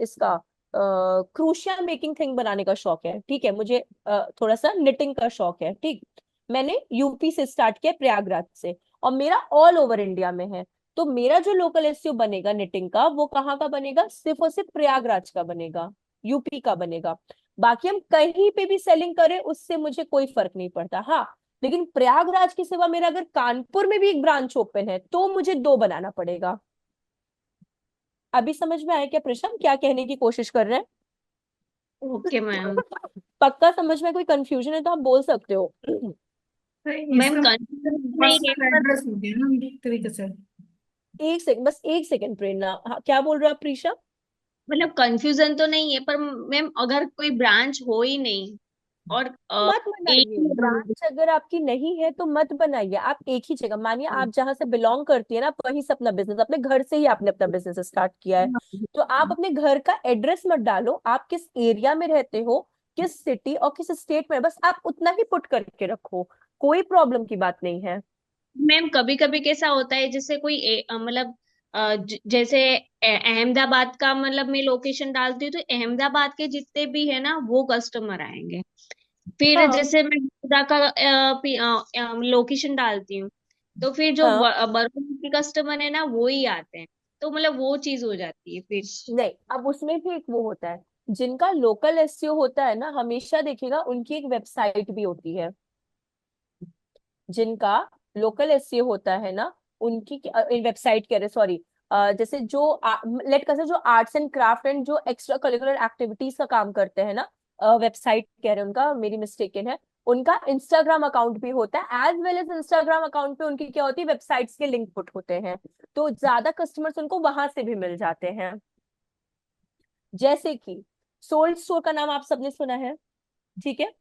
इसका क्रूशिया मेकिंग थिंग बनाने का शौक है, ठीक है, मुझे थोड़ा सा निटिंग का शौक है, ठीक। मैंने यूपी से स्टार्ट किया, प्रयागराज से, और मेरा ऑल ओवर इंडिया में है। तो मेरा जो लोकल एसईओ बनेगा निटिंग का, वो कहाँ का बनेगा? सिर्फ और सिर्फ प्रयागराज का बनेगा, यूपी का बनेगा। बाकी हम कहीं पे भी सेलिंग करें उससे मुझे कोई फर्क नहीं पड़ता। हाँ, लेकिन प्रयागराज के सिवा मेरा अगर कानपुर में भी एक ब्रांच ओपन है तो मुझे 2 बनाना पड़ेगा। अभी समझ में आया क्या प्रश्न, क्या कहने की कोशिश कर रहे हैं? Okay ma'am. पक्का समझ में कोई कंफ्यूजन है तो आप बोल सकते हो। तो मैम इसका कंफ्यूजन नहीं है पर्सनल पर एड्रेस हो गया ना एक तरीके से। एक सेकंड, बस एक सेकंड प्रेरणा, हाँ, क्या बोल रहे हो आप प्रीशा? मतलब कंफ्यूजन तो नहीं है, पर मैम अगर कोई ब्रांच हो ही नहीं और मत एक बनाइए, ही। ब्रांच अगर आपकी नहीं है तो मत बनाइए। आप एक ही जगह, मानिए आप जहां से बिलोंग करती है ना, आप वहीं से अपना बिजनेस, अपने घर से ही आपने अपना बिजनेस स्टार्ट किया है, तो आप अपने घर का एड्रेस मत डालो, आप किस एरिया में रहते हो, किस सिटी और किस स्टेट में, बस आप उतना ही पुट करके रखो, कोई प्रॉब्लम की बात नहीं है। मैम कभी कभी कैसा होता है, जैसे कोई मतलब जैसे अहमदाबाद का मतलब मैं लोकेशन डालती हूँ तो अहमदाबाद के जितने भी है ना वो कस्टमर आएंगे। फिर हाँ। जैसे मैं बड़ौदा का लोकेशन डालती हूँ तो फिर जो हाँ, बड़ौदा के कस्टमर है ना वो ही आते हैं, तो मतलब वो चीज हो जाती है फिर। नहीं, अब उसमें भी एक वो होता है, जिनका लोकल एसईओ होता है ना, हमेशा देखिएगा उनकी एक वेबसाइट भी होती है। जिनका लोकल एसईओ होता है ना, उनकी वेबसाइट कह रहे, सॉरी, जैसे जो लेट कर जो आर्ट्स एंड क्राफ्ट एंड जो एक्स्ट्रा करिकुलर एक्टिविटीज का काम करते हैं ना, वेबसाइट कह रहे हैं उनका, मेरी मिस्टेकन है, उनका इंस्टाग्राम अकाउंट भी होता है, as well as Instagram account पे उनकी क्या होती है, वेबसाइट्स के लिंक पुट होते हैं, तो ज्यादा कस्टमर्स उनको वहां से भी मिल जाते हैं। जैसे कि सोल स्टोर का नाम आप सबने सुना है, ठीक है।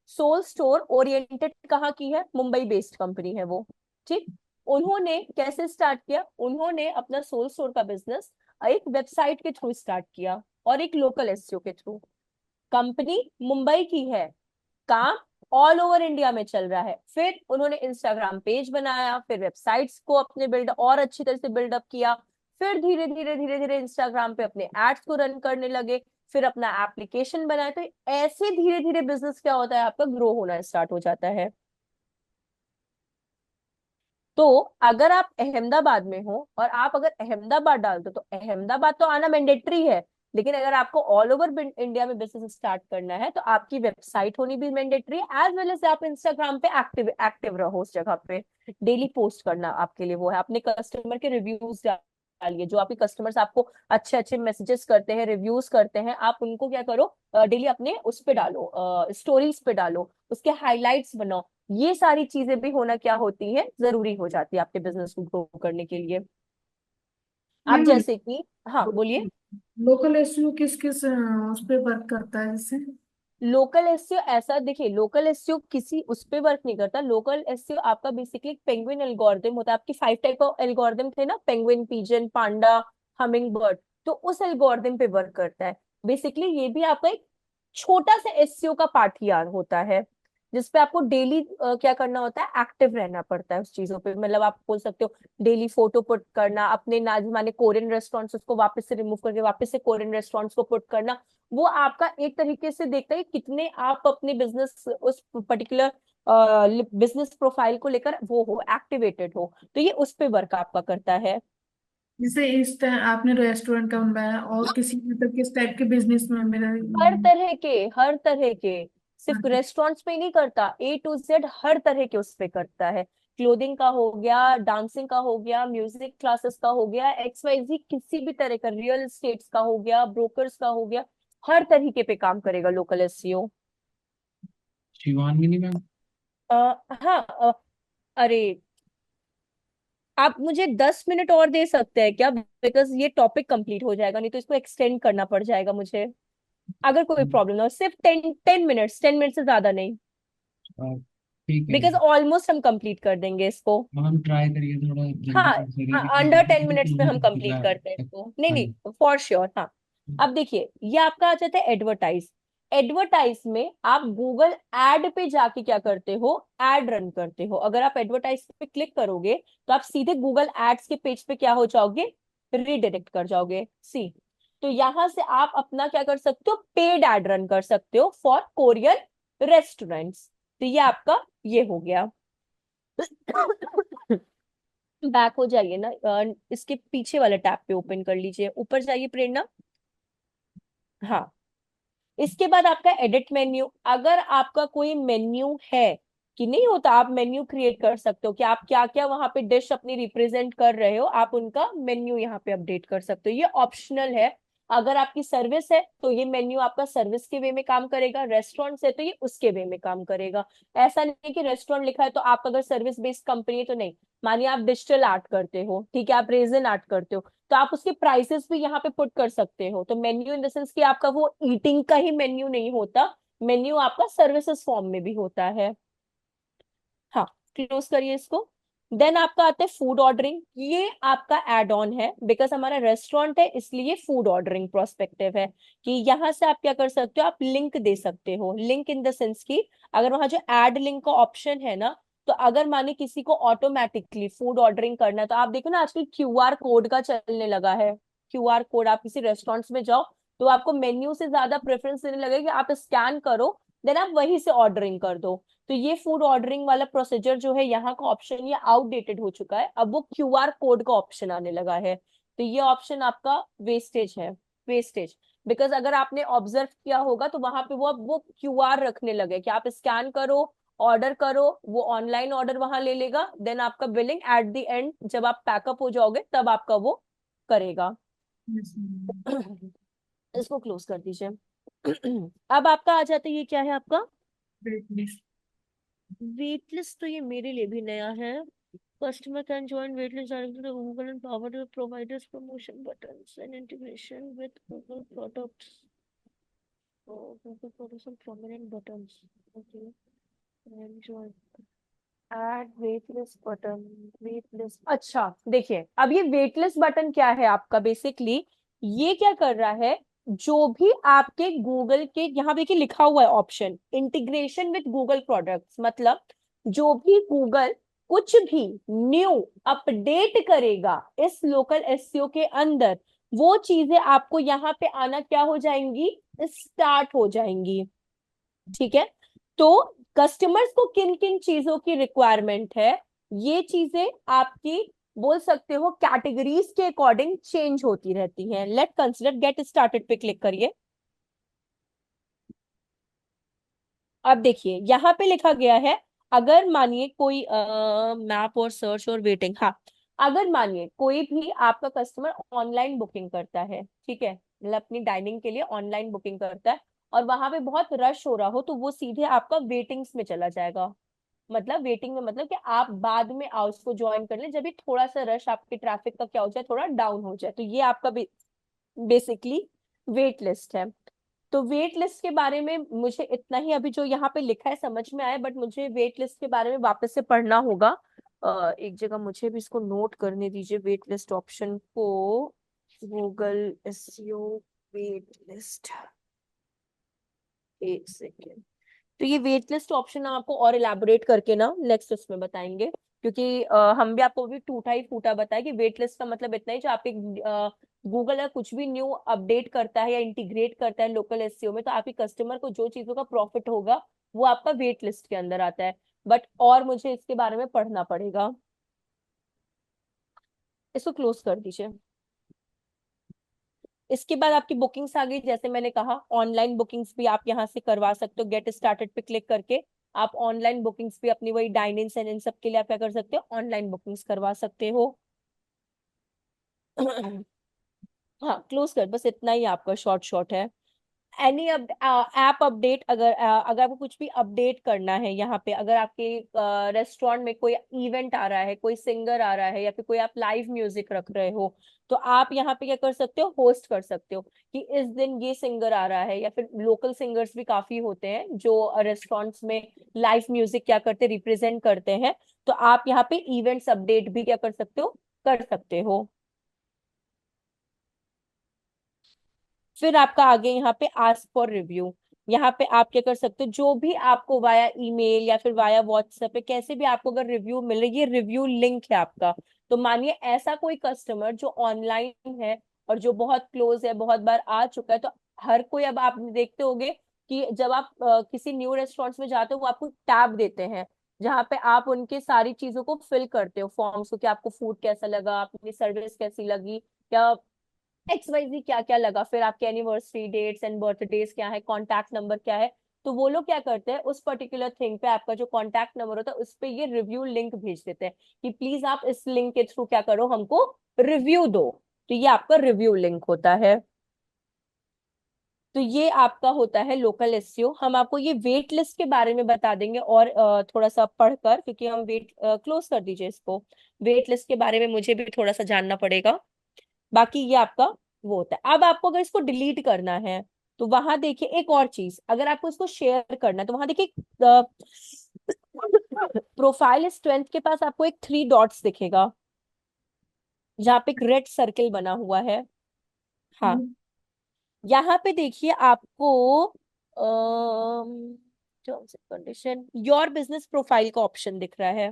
सोल स्टोर ओरिएंटेड कहाँ की है? मुंबई बेस्ड कंपनी है वो, ठीक। उन्होंने कैसे स्टार्ट किया? उन्होंने अपना सोल स्टोर का बिजनेस एक वेबसाइट के थ्रू स्टार्ट किया और एक लोकल एसईओ के थ्रू। कंपनी मुंबई की है, काम ऑल ओवर इंडिया में चल रहा है। फिर उन्होंने इंस्टाग्राम पेज बनाया, फिर वेबसाइट्स को अपने बिल्ड और अच्छी तरह से बिल्डअप किया, फिर धीरे धीरे धीरे धीरे इंस्टाग्राम पे अपने एड्स को रन करने लगे, फिर अपना एप्लीकेशन बनाया। तो ऐसे धीरे धीरे बिजनेस क्या होता है, आपका ग्रो होना स्टार्ट हो जाता है। तो अगर आप अहमदाबाद में हो और आप अगर अहमदाबाद डाल दो तो अहमदाबाद तो आना मैंडेटरी है, लेकिन अगर आपको ऑल ओवर इंडिया में बिजनेस स्टार्ट करना है तो आपकी वेबसाइट होनी भी मैंडेटरी है, एज वेल एज आप इंस्टाग्राम पे एक्टिव एक्टिव रहो, उस जगह पे डेली पोस्ट करना आपके लिए वो है। अपने कस्टमर के रिव्यूज डालिए, जो आपके कस्टमर्स आपको अच्छे अच्छे मैसेजेस करते हैं, रिव्यूज करते हैं, आप उनको क्या करो, डेली अपने उस पे डालो, स्टोरीज पे डालो, उसके हाईलाइट्स बनाओ। ये सारी चीजें भी होना क्या होती है, जरूरी हो जाती है आपके बिजनेस को ग्रो करने के लिए। आप मैम जैसे कि, हाँ बोलिए। लोकल एसईओ किस किस उस पे वर्क करता है जैसे। लोकल एसईओ ऐसा देखिए, लोकल एसईओ किसी उस पे वर्क नहीं करता। लोकल एसईओ आपका बेसिकली पेंगुइन एल्गोरिथम होता है। आपकी 5 टाइप ऑफ एल्गोरिथम थे ना, पेंगुइन, पिजन, पांडा, हमिंग बर्ड, तो उस एल्गोरिदम पे वर्क करता है। बेसिकली ये भी आपका एक छोटा सा एसईओ का पार्ट ही होता है, जिसपे आपको डेली क्या करना होता है, एक्टिव रहना पड़ता है उस चीजों पे। मतलब आप बोल सकते हो डेली फोटो पुट करना, अपने नाजमाने कोरियन रेस्टोरेंट्स उसको वापस से रिमूव करके वापस से कोरियन रेस्टोरेंट्स को पुट करना। वो आपका एक तरीके से देखता है कि कितने आप अपने बिजनेस उस पर्टिकुलर बिजनेस प्रोफाइल को लेकर वो हो एक्टिवेटेड हो, तो ये उस पे वर्क आपका करता है। जैसे इस टाइम आपने रेस्टोरेंट का बनाया, और किसी मतलब किस टाइप के बिजनेस में मेरा हर तरह के सिर्फ अच्छा। रेस्टोरेंट्स पे नहीं करता, A to Z हर तरह के उस पे करता है। क्लोथिंग का हो गया, डांसिंग का हो गया, म्यूजिक क्लासेस का हो गया, XYZ किसी भी तरह का, रियल एस्टेट्स का हो गया, ब्रोकर्स का हो गया, हर तरीके पे काम करेगा लोकल एसईओ। शिवांगिनी मैम। हाँ अरे आप मुझे 10 मिनट और दे सकते हैं क्या, बिकॉज ये टॉपिक कंप्लीट हो जाएगा, नहीं तो इसको एक्सटेंड करना पड़ जाएगा मुझे। अगर कोई प्रॉब्लम ना हो, सिर्फ 10 10 मिनट्स, 10 मिनट से ज्यादा नहीं, ठीक है बिकॉज ऑलमोस्ट हम कंप्लीट कर देंगे इसको। मैम, ट्राई करिए थोड़ा हाँ जल्दी कर सके, हाँ, क्योंकि अंडर अभी 10 मिनट्स में क्लोजिंग हम हो चुका कंप्लीट है। करते हैं इसको, नहीं हाँ नहीं फॉर श्योर, हाँ। अब देखिए ये आपका आ जाता है एडवर्टाइज। एडवर्टाइज में आप गूगल एड पे जाके क्या करते हो, एड रन करते हो। अगर आप एडवर्टाइज पे क्लिक करोगे तो आप सीधे गूगल एड्स के पेज पे क्या हो जाओगे, रीडायरेक्ट कर जाओगे। सी, तो यहां से आप अपना क्या कर सकते हो, पेड एड रन कर सकते हो फॉर कोरियन रेस्टोरेंट्स। तो ये आपका ये हो गया। बैक हो जाइए ना, इसके पीछे वाले टैब पे ओपन कर लीजिए, ऊपर जाइए प्रेरणा। हाँ, इसके बाद आपका एडिट मेन्यू। अगर आपका कोई मेन्यू है कि नहीं होता, आप मेन्यू क्रिएट कर सकते हो कि आप क्या क्या वहां पे डिश अपनी रिप्रेजेंट कर रहे हो, आप उनका मेन्यू यहाँ पे अपडेट कर सकते हो, ये ऑप्शनल है। अगर आपकी सर्विस है तो ये मेन्यू आपका सर्विस के वे में काम करेगा, रेस्टोरेंट है तो ये उसके वे में काम करेगा। ऐसा नहीं है कि रेस्टोरेंट लिखा है तो आप अगर सर्विस बेस्ड कंपनी है तो नहीं। मानिए आप डिजिटल आर्ट करते हो, ठीक है, आप रेजन आर्ट करते हो, तो आप उसके प्राइसेस भी यहाँ पे पुट कर सकते हो। तो मेन्यू इन द सेंस कि आपका वो ईटिंग का ही मेन्यू नहीं होता, मेन्यू आपका सर्विसेज फॉर्म में भी होता है। हाँ, क्लोज करिए इसको। देन आपका आता है फूड ऑर्डरिंग। ये आपका एड ऑन है, बिकॉज हमारा रेस्टोरेंट है इसलिए फूड ऑर्डरिंग प्रोस्पेक्टिव है कि यहाँ से आप क्या कर सकते हो, आप लिंक दे सकते हो। लिंक इन द सेंस की अगर वहां जो एड लिंक का ऑप्शन है ना, तो अगर माने किसी को ऑटोमेटिकली फूड ऑर्डरिंग करना है, तो आप देखो ना आजकल QR कोड का चलने लगा है। QR कोड, आप किसी रेस्टोरेंट्स में जाओ तो आपको मेन्यू से ज्यादा प्रेफरेंस देने लगेगा कि आप स्कैन करो, देन आप वहीं से ऑर्डरिंग कर दो। तो ये फूड ऑर्डरिंग वाला प्रोसीजर जो है, यहाँ का ऑप्शन ये आउटडेटेड हो चुका है, अब वो QR कोड का ऑप्शन आने लगा है। तो ये ऑप्शन आपका वेस्टेज है, वेस्टेज। बिकॉज अगर आपने ऑब्जर्व किया होगा तो वहां पे वो अब वो QR रखने लगे कि आप स्कैन करो, ऑर्डर करो, वो ऑनलाइन ऑर्डर वहां ले लेगा, देन आपका बिलिंग एट द एंड जब आप पैकअप हो जाओगे तब आपका वो करेगा। Yes, ma'am. इसको क्लोज कर दीजिए। अब आपका आ जाता है, ये क्या है आपका Wait, miss. Wait list. तो ये मेरे लिए भी नया है। Customer can join waitlist directly to Google and power the providers promotion buttons and integration with Google products. Oh, Google products and prominent buttons. Okay. And join. Add waitlist button. Waitlist. अच्छा देखिए, अब ये waitlist button क्या है आपका, basically ये क्या कर रहा है, जो भी आपके गूगल के यहाँ देखिए लिखा हुआ है option integration with Google products, मतलब जो भी गूगल कुछ भी न्यू अपडेट करेगा इस लोकल एसईओ के अंदर, वो चीजें आपको यहाँ पे आना क्या हो जाएंगी, स्टार्ट हो जाएंगी। ठीक है, तो कस्टमर्स को किन किन चीजों की रिक्वायरमेंट है, ये चीजें आपकी बोल सकते हो कैटेगरीज के अकॉर्डिंग चेंज होती रहती हैं। लेट कंसिडर, गेट स्टार्टेड पे क्लिक करिए। अब देखिए यहाँ पे लिखा गया है, अगर मानिए कोई मैप और सर्च और वेटिंग, हाँ, अगर मानिए कोई भी आपका कस्टमर ऑनलाइन बुकिंग करता है, ठीक है, मतलब अपनी डाइनिंग के लिए ऑनलाइन बुकिंग करता है, और वहां पे बहुत रश हो रहा हो, तो वो सीधे आपका वेटिंग्स में चला जाएगा। मतलब वेटिंग में मतलब कि आप बाद में आओ उसको ज्वाइन कर ले, जब भी थोड़ा सा रश आपके ट्रैफिक का क्या हो जाए, थोड़ा डाउन हो जाए, तो ये आपका बेसिकली वेट लिस्ट है। तो वेट लिस्ट के बारे में मुझे इतना ही अभी जो यहाँ पे लिखा है समझ में आया, बट मुझे वेट लिस्ट के बारे में वापस से पढ़ना होगा। एक जगह मुझे भी इसको नोट करने दीजिए, वेट लिस्ट ऑप्शन को। गूगल एसईओ वेट लिस्ट, एक सेकेंड। तो ये वेट लिस्ट ऑप्शन आपको और इलाबोरेट करके ना नेक्स्ट उसमें बताएंगे, क्योंकि हम भी आपको भी टूटा ही फूटा बताया कि वेट लिस्ट का मतलब इतना ही, जो आपके गूगल अगर कुछ भी न्यू अपडेट करता है या इंटीग्रेट करता है लोकल एसईओ में, तो आपके कस्टमर को जो चीजों का प्रॉफिट होगा वो आपका वेट लिस्ट के अंदर आता है। बट और मुझे इसके बारे में पढ़ना पड़ेगा। इसको क्लोज कर दीजिए। इसके बाद आपकी बुकिंग्स आ गई। जैसे मैंने कहा ऑनलाइन बुकिंग्स भी आप यहाँ से करवा सकते हो, गेट स्टार्टेड पे क्लिक करके आप ऑनलाइन बुकिंग्स भी अपनी वही डाइन इन एंड इन सब के लिए आप क्या कर सकते हो, ऑनलाइन बुकिंग्स करवा सकते हो। हाँ क्लोज कर, बस इतना ही आपका शॉर्ट शॉर्ट है। एनी ऐप अपडेट, अगर आपको कुछ भी अपडेट करना है यहाँ पे, अगर आपके रेस्टोरेंट में कोई इवेंट आ रहा है, कोई सिंगर आ रहा है, या फिर कोई आप लाइव म्यूजिक रख रहे हो, तो आप यहाँ पे क्या कर सकते हो, होस्ट कर सकते हो कि इस दिन ये सिंगर आ रहा है। या फिर लोकल सिंगर्स भी काफी होते हैं जो रेस्टोरेंट्स में लाइव म्यूजिक क्या करते, रिप्रेजेंट करते हैं। तो आप यहाँ पे इवेंट्स अपडेट भी क्या कर सकते हो, कर सकते हो। फिर आपका आगे यहाँ पे आस्क फॉर रिव्यू, यहाँ पे आप क्या कर सकते हो, जो भी आपको वाया ईमेल या फिर वाया व्हाट्सएप पे कैसे भी आपको अगर रिव्यू मिले, ये रिव्यू लिंक है आपका। तो मानिए ऐसा कोई कस्टमर जो ऑनलाइन है और जो बहुत क्लोज है, बहुत बार आ चुका है, तो हर कोई, अब आप देखते होंगे कि जब आप किसी न्यू रेस्टोरेंट्स में जाते हो, वो आपको टैब देते हैं जहाँ पे आप उनके सारी चीजों को फिल करते हो, फॉर्म्स को, कि आपको फूड कैसा लगा, आपकी सर्विस कैसी लगी, या XYZ क्या क्या लगा, फिर आपके एनिवर्सरी डेट्स एंड बर्थडेज क्या है, कॉन्टैक्ट नंबर क्या है। तो वो लोग क्या करते हैं, उस पर्टिकुलर थिंग पे आपका जो कॉन्टैक्ट नंबर होता है उस पे ये रिव्यू लिंक भेज देते हैं कि प्लीज आप इस लिंक के थ्रू क्या करो, हमको रिव्यू दो। तो ये आपका रिव्यू लिंक होता है। तो ये आपका होता है लोकल एसईओ। हम आपको ये वेट लिस्ट के बारे में बता देंगे और थोड़ा सा पढ़कर, क्योंकि हम वेट क्लोज कर दीजिए इसको। वेट लिस्ट के बारे में मुझे भी थोड़ा सा जानना पड़ेगा। बाकी ये आपका वो होता है। अब आपको अगर इसको डिलीट करना है तो वहां देखिए एक और चीज, अगर आपको इसको शेयर करना है तो वहां देखिए प्रोफाइल स्ट्रेंथ के पास आपको एक 3 डॉट्स दिखेगा, जहाँ पे एक रेड सर्कल बना हुआ है। हाँ, यहाँ पे देखिए आपको terms and condition, your business profile का ऑप्शन दिख रहा है।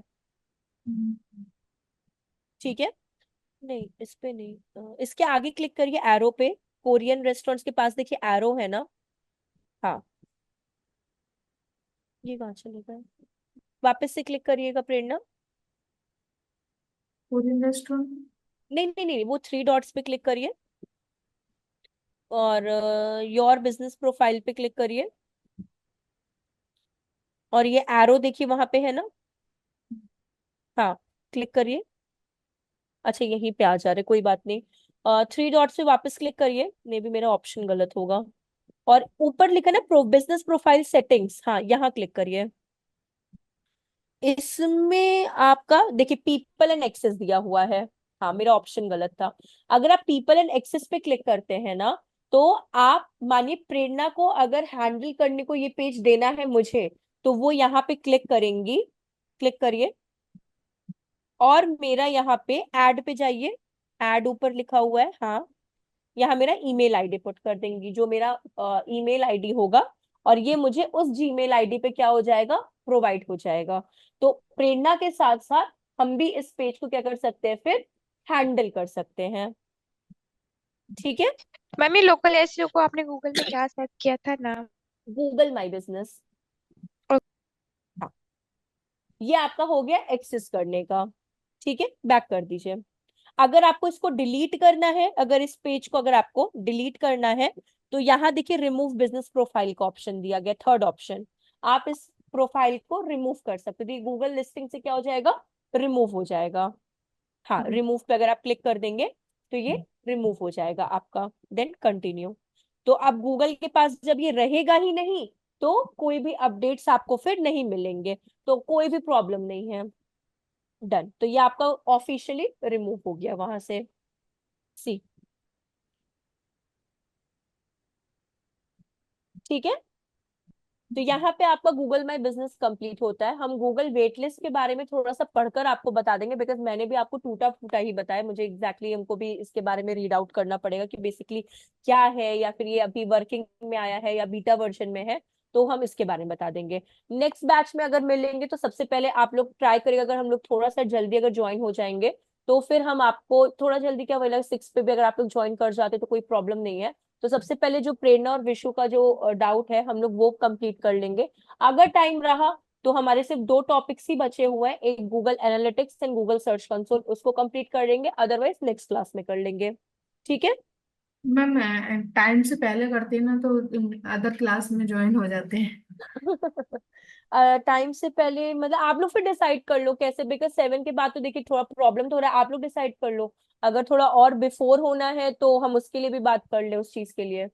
ठीक है, नहीं इस पे नहीं, इसके आगे क्लिक करिए एरो पे। कोरियन रेस्टोरेंट्स के पास देखिए एरो है ना। हाँ, ये कहाँ चलेगा, वापस से क्लिक करिएगा प्रेरणा। Korean restaurant. नहीं नहीं नहीं, वो 3 डॉट्स पे क्लिक करिए और योर बिजनेस प्रोफाइल पे क्लिक करिए, और ये एरो देखिए वहां पे है ना। हाँ, क्लिक करिए। अच्छा यहीं पे आ जा रहे, कोई बात नहीं। 3 डॉट्स पे वापस क्लिक करिए, मे बी मेरा ऑप्शन गलत होगा। और ऊपर लिखा ना बिजनेस प्रोफाइल सेटिंग्स, हाँ यहाँ क्लिक करिए। इसमें आपका देखिए पीपल एंड एक्सेस दिया हुआ है। हाँ मेरा ऑप्शन गलत था। अगर आप पीपल एंड एक्सेस पे क्लिक करते हैं ना, तो आप मानिए प्रेरणा को अगर हैंडल करने को ये पेज देना है मुझे, तो वो यहाँ पे क्लिक करेंगी। क्लिक करिए और मेरा यहाँ पे ऐड पे जाइए। ऐड ऊपर लिखा हुआ है, हाँ यहाँ मेरा ईमेल आईडी पुट कर देंगी, जो मेरा ईमेल आईडी होगा, और ये मुझे उस जीमेल आईडी पे क्या हो जाएगा, प्रोवाइड हो जाएगा। तो प्रेरणा के साथ साथ हम भी इस पेज को क्या कर सकते हैं, फिर हैंडल कर सकते हैं। ठीक है, मैम ये लोकल एसईओ को आपने गूगल में क्या सर्च किया था नाम? Google my business. और हाँ, ये आपका हो गया एक्सेस करने का। ठीक है, बैक कर दीजिए। अगर आपको इसको डिलीट करना है, अगर इस पेज को अगर आपको डिलीट करना है, तो यहाँ देखिए रिमूव बिजनेस प्रोफाइल का ऑप्शन दिया गया, थर्ड ऑप्शन। आप इस प्रोफाइल को रिमूव कर सकते हो, तो ये गूगल लिस्टिंग से क्या हो जाएगा, रिमूव हो जाएगा। हाँ, रिमूव पे अगर आप क्लिक कर देंगे तो ये रिमूव हो जाएगा आपका। Then continue. तो अब गूगल के पास जब ये रहेगा ही नहीं, तो कोई भी अपडेट्स आपको फिर नहीं मिलेंगे, तो कोई भी प्रॉब्लम नहीं है। डन, तो ये आपका ऑफिशियली रिमूव हो गया वहां से। सी, ठीक है। तो यहाँ पे आपका गूगल माई बिजनेस कंप्लीट होता है। हम गूगल वेट लिस्ट के बारे में थोड़ा सा पढ़कर आपको बता देंगे, बिकॉज मैंने भी आपको टूटा फूटा ही बताया, मुझे एग्जैक्टली हमको भी इसके बारे में रीड आउट करना पड़ेगा कि बेसिकली क्या है, या फिर ये अभी वर्किंग में आया है या बीटा वर्जन में है, तो हम इसके बारे में बता देंगे। नेक्स्ट बैच में अगर मिलेंगे तो सबसे पहले आप लोग ट्राई करिएगा, अगर हम लोग थोड़ा सा जल्दी अगर ज्वाइन हो जाएंगे तो फिर हम आपको थोड़ा जल्दी क्या वही 6 पे भी अगर आप लोग ज्वाइन कर जाते तो कोई प्रॉब्लम नहीं है। तो सबसे पहले जो प्रेरणा और विशु का जो डाउट है हम लोग वो कंप्लीट कर लेंगे। अगर टाइम रहा तो हमारे सिर्फ 2 टॉपिक्स ही बचे हुए हैं, एक Google analytics and Google search console, उसको कंप्लीट कर लेंगे, अदरवाइज नेक्स्ट क्लास में कर लेंगे। ठीक है। मैम टाइम से पहले करते हैं ना तो अदर क्लास में ज्वाइन हो जाते हैं। टाइम से पहले मतलब आप लोग फिर डिसाइड कर लो कैसे, बिकॉज 7 के बाद तो देखिए थोड़ा प्रॉब्लम तो हो रहा है, आप लोग डिसाइड कर लो। अगर थोड़ा और बिफोर होना है तो हम उसके लिए भी बात कर ले उस चीज के लिए।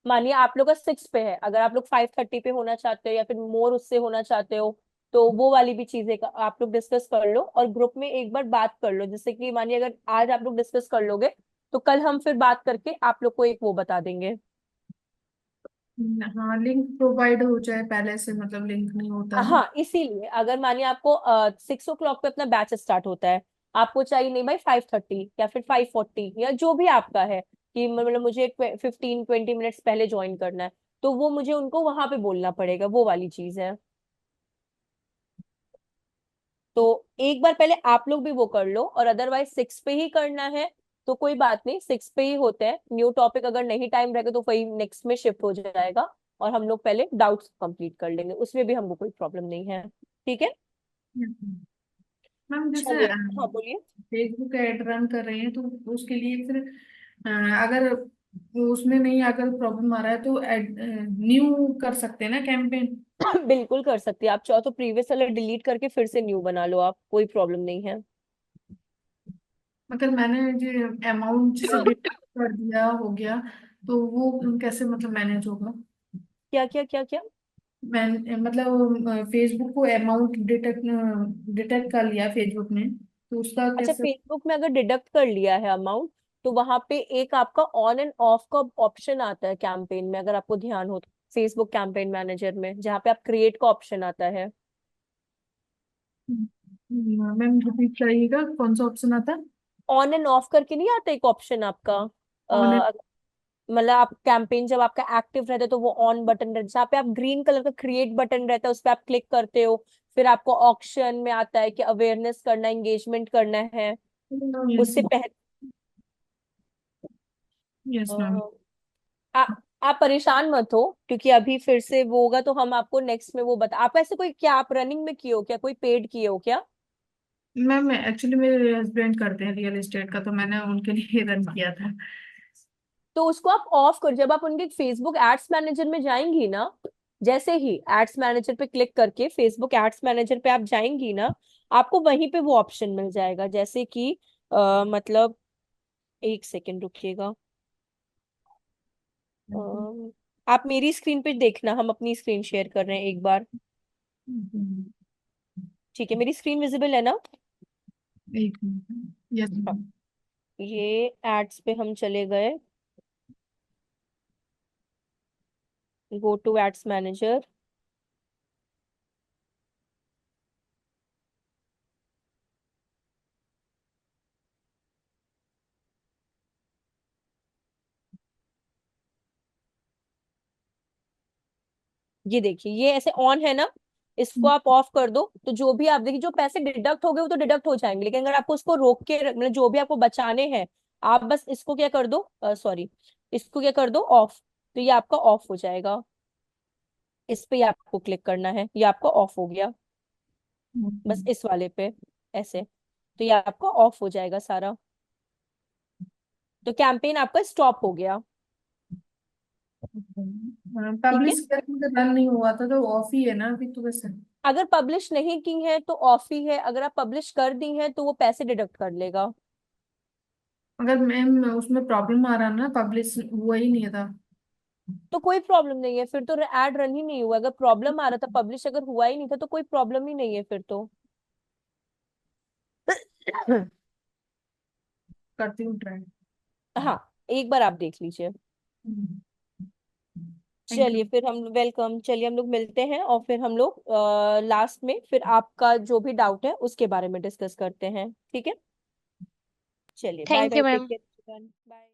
मानिए आप लोग का 6 पे है, अगर आप लोग 5:30 पे होना चाहते हो या फिर मोर उससे होना चाहते हो, तो वो वाली भी चीजें आप लोग डिस्कस कर लो और ग्रुप में एक बार बात कर लो, जैसे कि मानिए अगर आज आप लोग डिस्कस कर लोगे तो कल हम फिर बात करके आप लोग को एक वो बता देंगे। हाँ, लिंक प्रोवाइड हो जाए पहले से, मतलब लिंक नहीं होता ना। हाँ, इसीलिए अगर मानिए आपको 6 o'clock पे अपना बैच स्टार्ट होता है, आपको चाहिए नहीं भाई 5:30 या फिर 5:40 या जो भी आपका है कि मतलब मुझे 15-20 मिनट्स पहले ज्वाइन करना है, तो वो मुझे उनको वहां पे बोलना पड़ेगा, वो वाली चीज है। तो एक बार पहले आप लोग भी वो कर लो, और अदरवाइज 6 पे ही करना है तो कोई बात नहीं, 6 पे ही होते हैं। न्यू टॉपिक अगर नहीं टाइम रहेगा तो वही नेक्स्ट में शिफ्ट हो जाएगा, और हम लोग पहले डाउट्स कंप्लीट कर लेंगे, उसमें भी हमको कोई प्रॉब्लम नहीं है। ठीक है। मैम जैसे चलिए, हाँ बोलिए। फेसबुक ऐड रन कर रहे हैं तो उसके लिए फिर अगर उसमें नहीं, अगर प्रॉब्लम आ रहा है तो न्यू कर सकते हैं ना कैंपेन। बिल्कुल कर सकती है, आप चाहो तो प्रीवियस वाला डिलीट करके फिर से न्यू बना लो, आप कोई प्रॉब्लम नहीं है। मतलब मैंने जो अमाउंट जैसे डिडक्ट कर दिया हो गया, तो वो कैसे मतलब मैनेज होगा? क्या क्या क्या क्या? मैं मतलब फेसबुक को अमाउंट डिटेक्ट डिटेक्ट कर लिया फेसबुक ने, तो उसका अच्छा, कैसे? फेसबुक में अगर डिडक्ट कर लिया है अमाउंट, तो वहां पे एक आपका ऑन एंड ऑफ का ऑप्शन आता है कैंपेन में, अगर आपको ध्यान हो तो, फेसबुक कैंपेन मैनेजर में जहाँ पे आप क्रिएट का ऑप्शन आता है। मैम रिपीट करिएगा, कौन सा ऑप्शन आता है? ऑन एंड ऑफ करके नहीं आता एक ऑप्शन आपका, ऑन एंड। मतलब आप कैंपेन जब आपका एक्टिव रहता है तो वो ऑन बटन रहता है, जहाँ पे आप ग्रीन कलर का क्रिएट बटन रहता है उस पर आप क्लिक करते हो, फिर आपको ऑप्शन में आता है कि अवेयरनेस करना, एंगेजमेंट करना है। यस। उससे पहले यस मैम। अ, आ, आप परेशान मत हो, क्योंकि अभी फिर से वो होगा तो हम आपको नेक्स्ट में वो बता। आप ऐसे कोई क्या आप रनिंग में किए हो क्या, कोई पेड किए हो क्या? मैम एक्चुअली मेरे हस्बैंड करते हैं रियल एस्टेट का, तो मैंने उनके लिए रन किया था। तो उसको आप ऑफ कर, जब आप उनके फेसबुक एड्स मैनेजर में जाएंगी ना, जैसे ही एड्स मैनेजर पे क्लिक करके फेसबुक एड्स मैनेजर पे आप जाएंगी ना, आपको वहीं पे वो ऑप्शन मिल जाएगा, जैसे कि मतलब एक सेकेंड रुकिएगा। आप मेरी स्क्रीन पे देखना, हम अपनी स्क्रीन शेयर कर रहे हैं एक बार। ठीक है, मेरी स्क्रीन विजिबल है ना? एक मिनट। यस हाँ, मैम। ये एड्स पे हम चले गए, गो टू एड्स मैनेजर। ये देखिए ये ऐसे ऑन है ना, इसको आप ऑफ कर दो तो जो भी आप देखिए जो पैसे डिडक्ट हो गए वो तो डिडक्ट हो जाएंगे, लेकिन अगर आपको उसको रोक के मतलब जो भी आपको बचाने हैं, आप बस इसको क्या कर दो, सॉरी, इसको क्या कर दो ऑफ, तो ये आपका ऑफ हो जाएगा। इस पे ही आपको क्लिक करना है, ये आपका ऑफ हो गया, बस इस वाले पे ऐसे, तो ये आपका ऑफ हो जाएगा सारा, तो कैंपेन आपका स्टॉप हो गया। ठीक है। पब्लिश करके रन नहीं हुआ था तो ऑफ ही है ना अभी तो वैसे? अगर पब्लिश नहीं की है तो ऑफ ही है, अगर आप पब्लिश कर दी हैं तो वो पैसे डिडक्ट कर लेगा। अगर मैम उसमें प्रॉब्लम आ रहा ना, पब्लिश हुआ ही नहीं था। तो कोई प्रॉब्लम नहीं है, फिर तो ऐड रन ही नहीं हुआ। अगर प्रॉब्लम आ रहा था, पब्लिश अगर हुआ ही नहीं था, तो कोई प्रॉब्लम ही नहीं है फिर तो। करती हूँ ट्राई। हाँ, एक बार आप देख लीजिए। थैंक चलिए यू। फिर हम वेलकम, चलिए हम लोग मिलते हैं और फिर हम लोग लास्ट में फिर आपका जो भी डाउट है उसके बारे में डिस्कस करते हैं, ठीक है? चलिए bye thank bye, you take ma'am. Care, bye.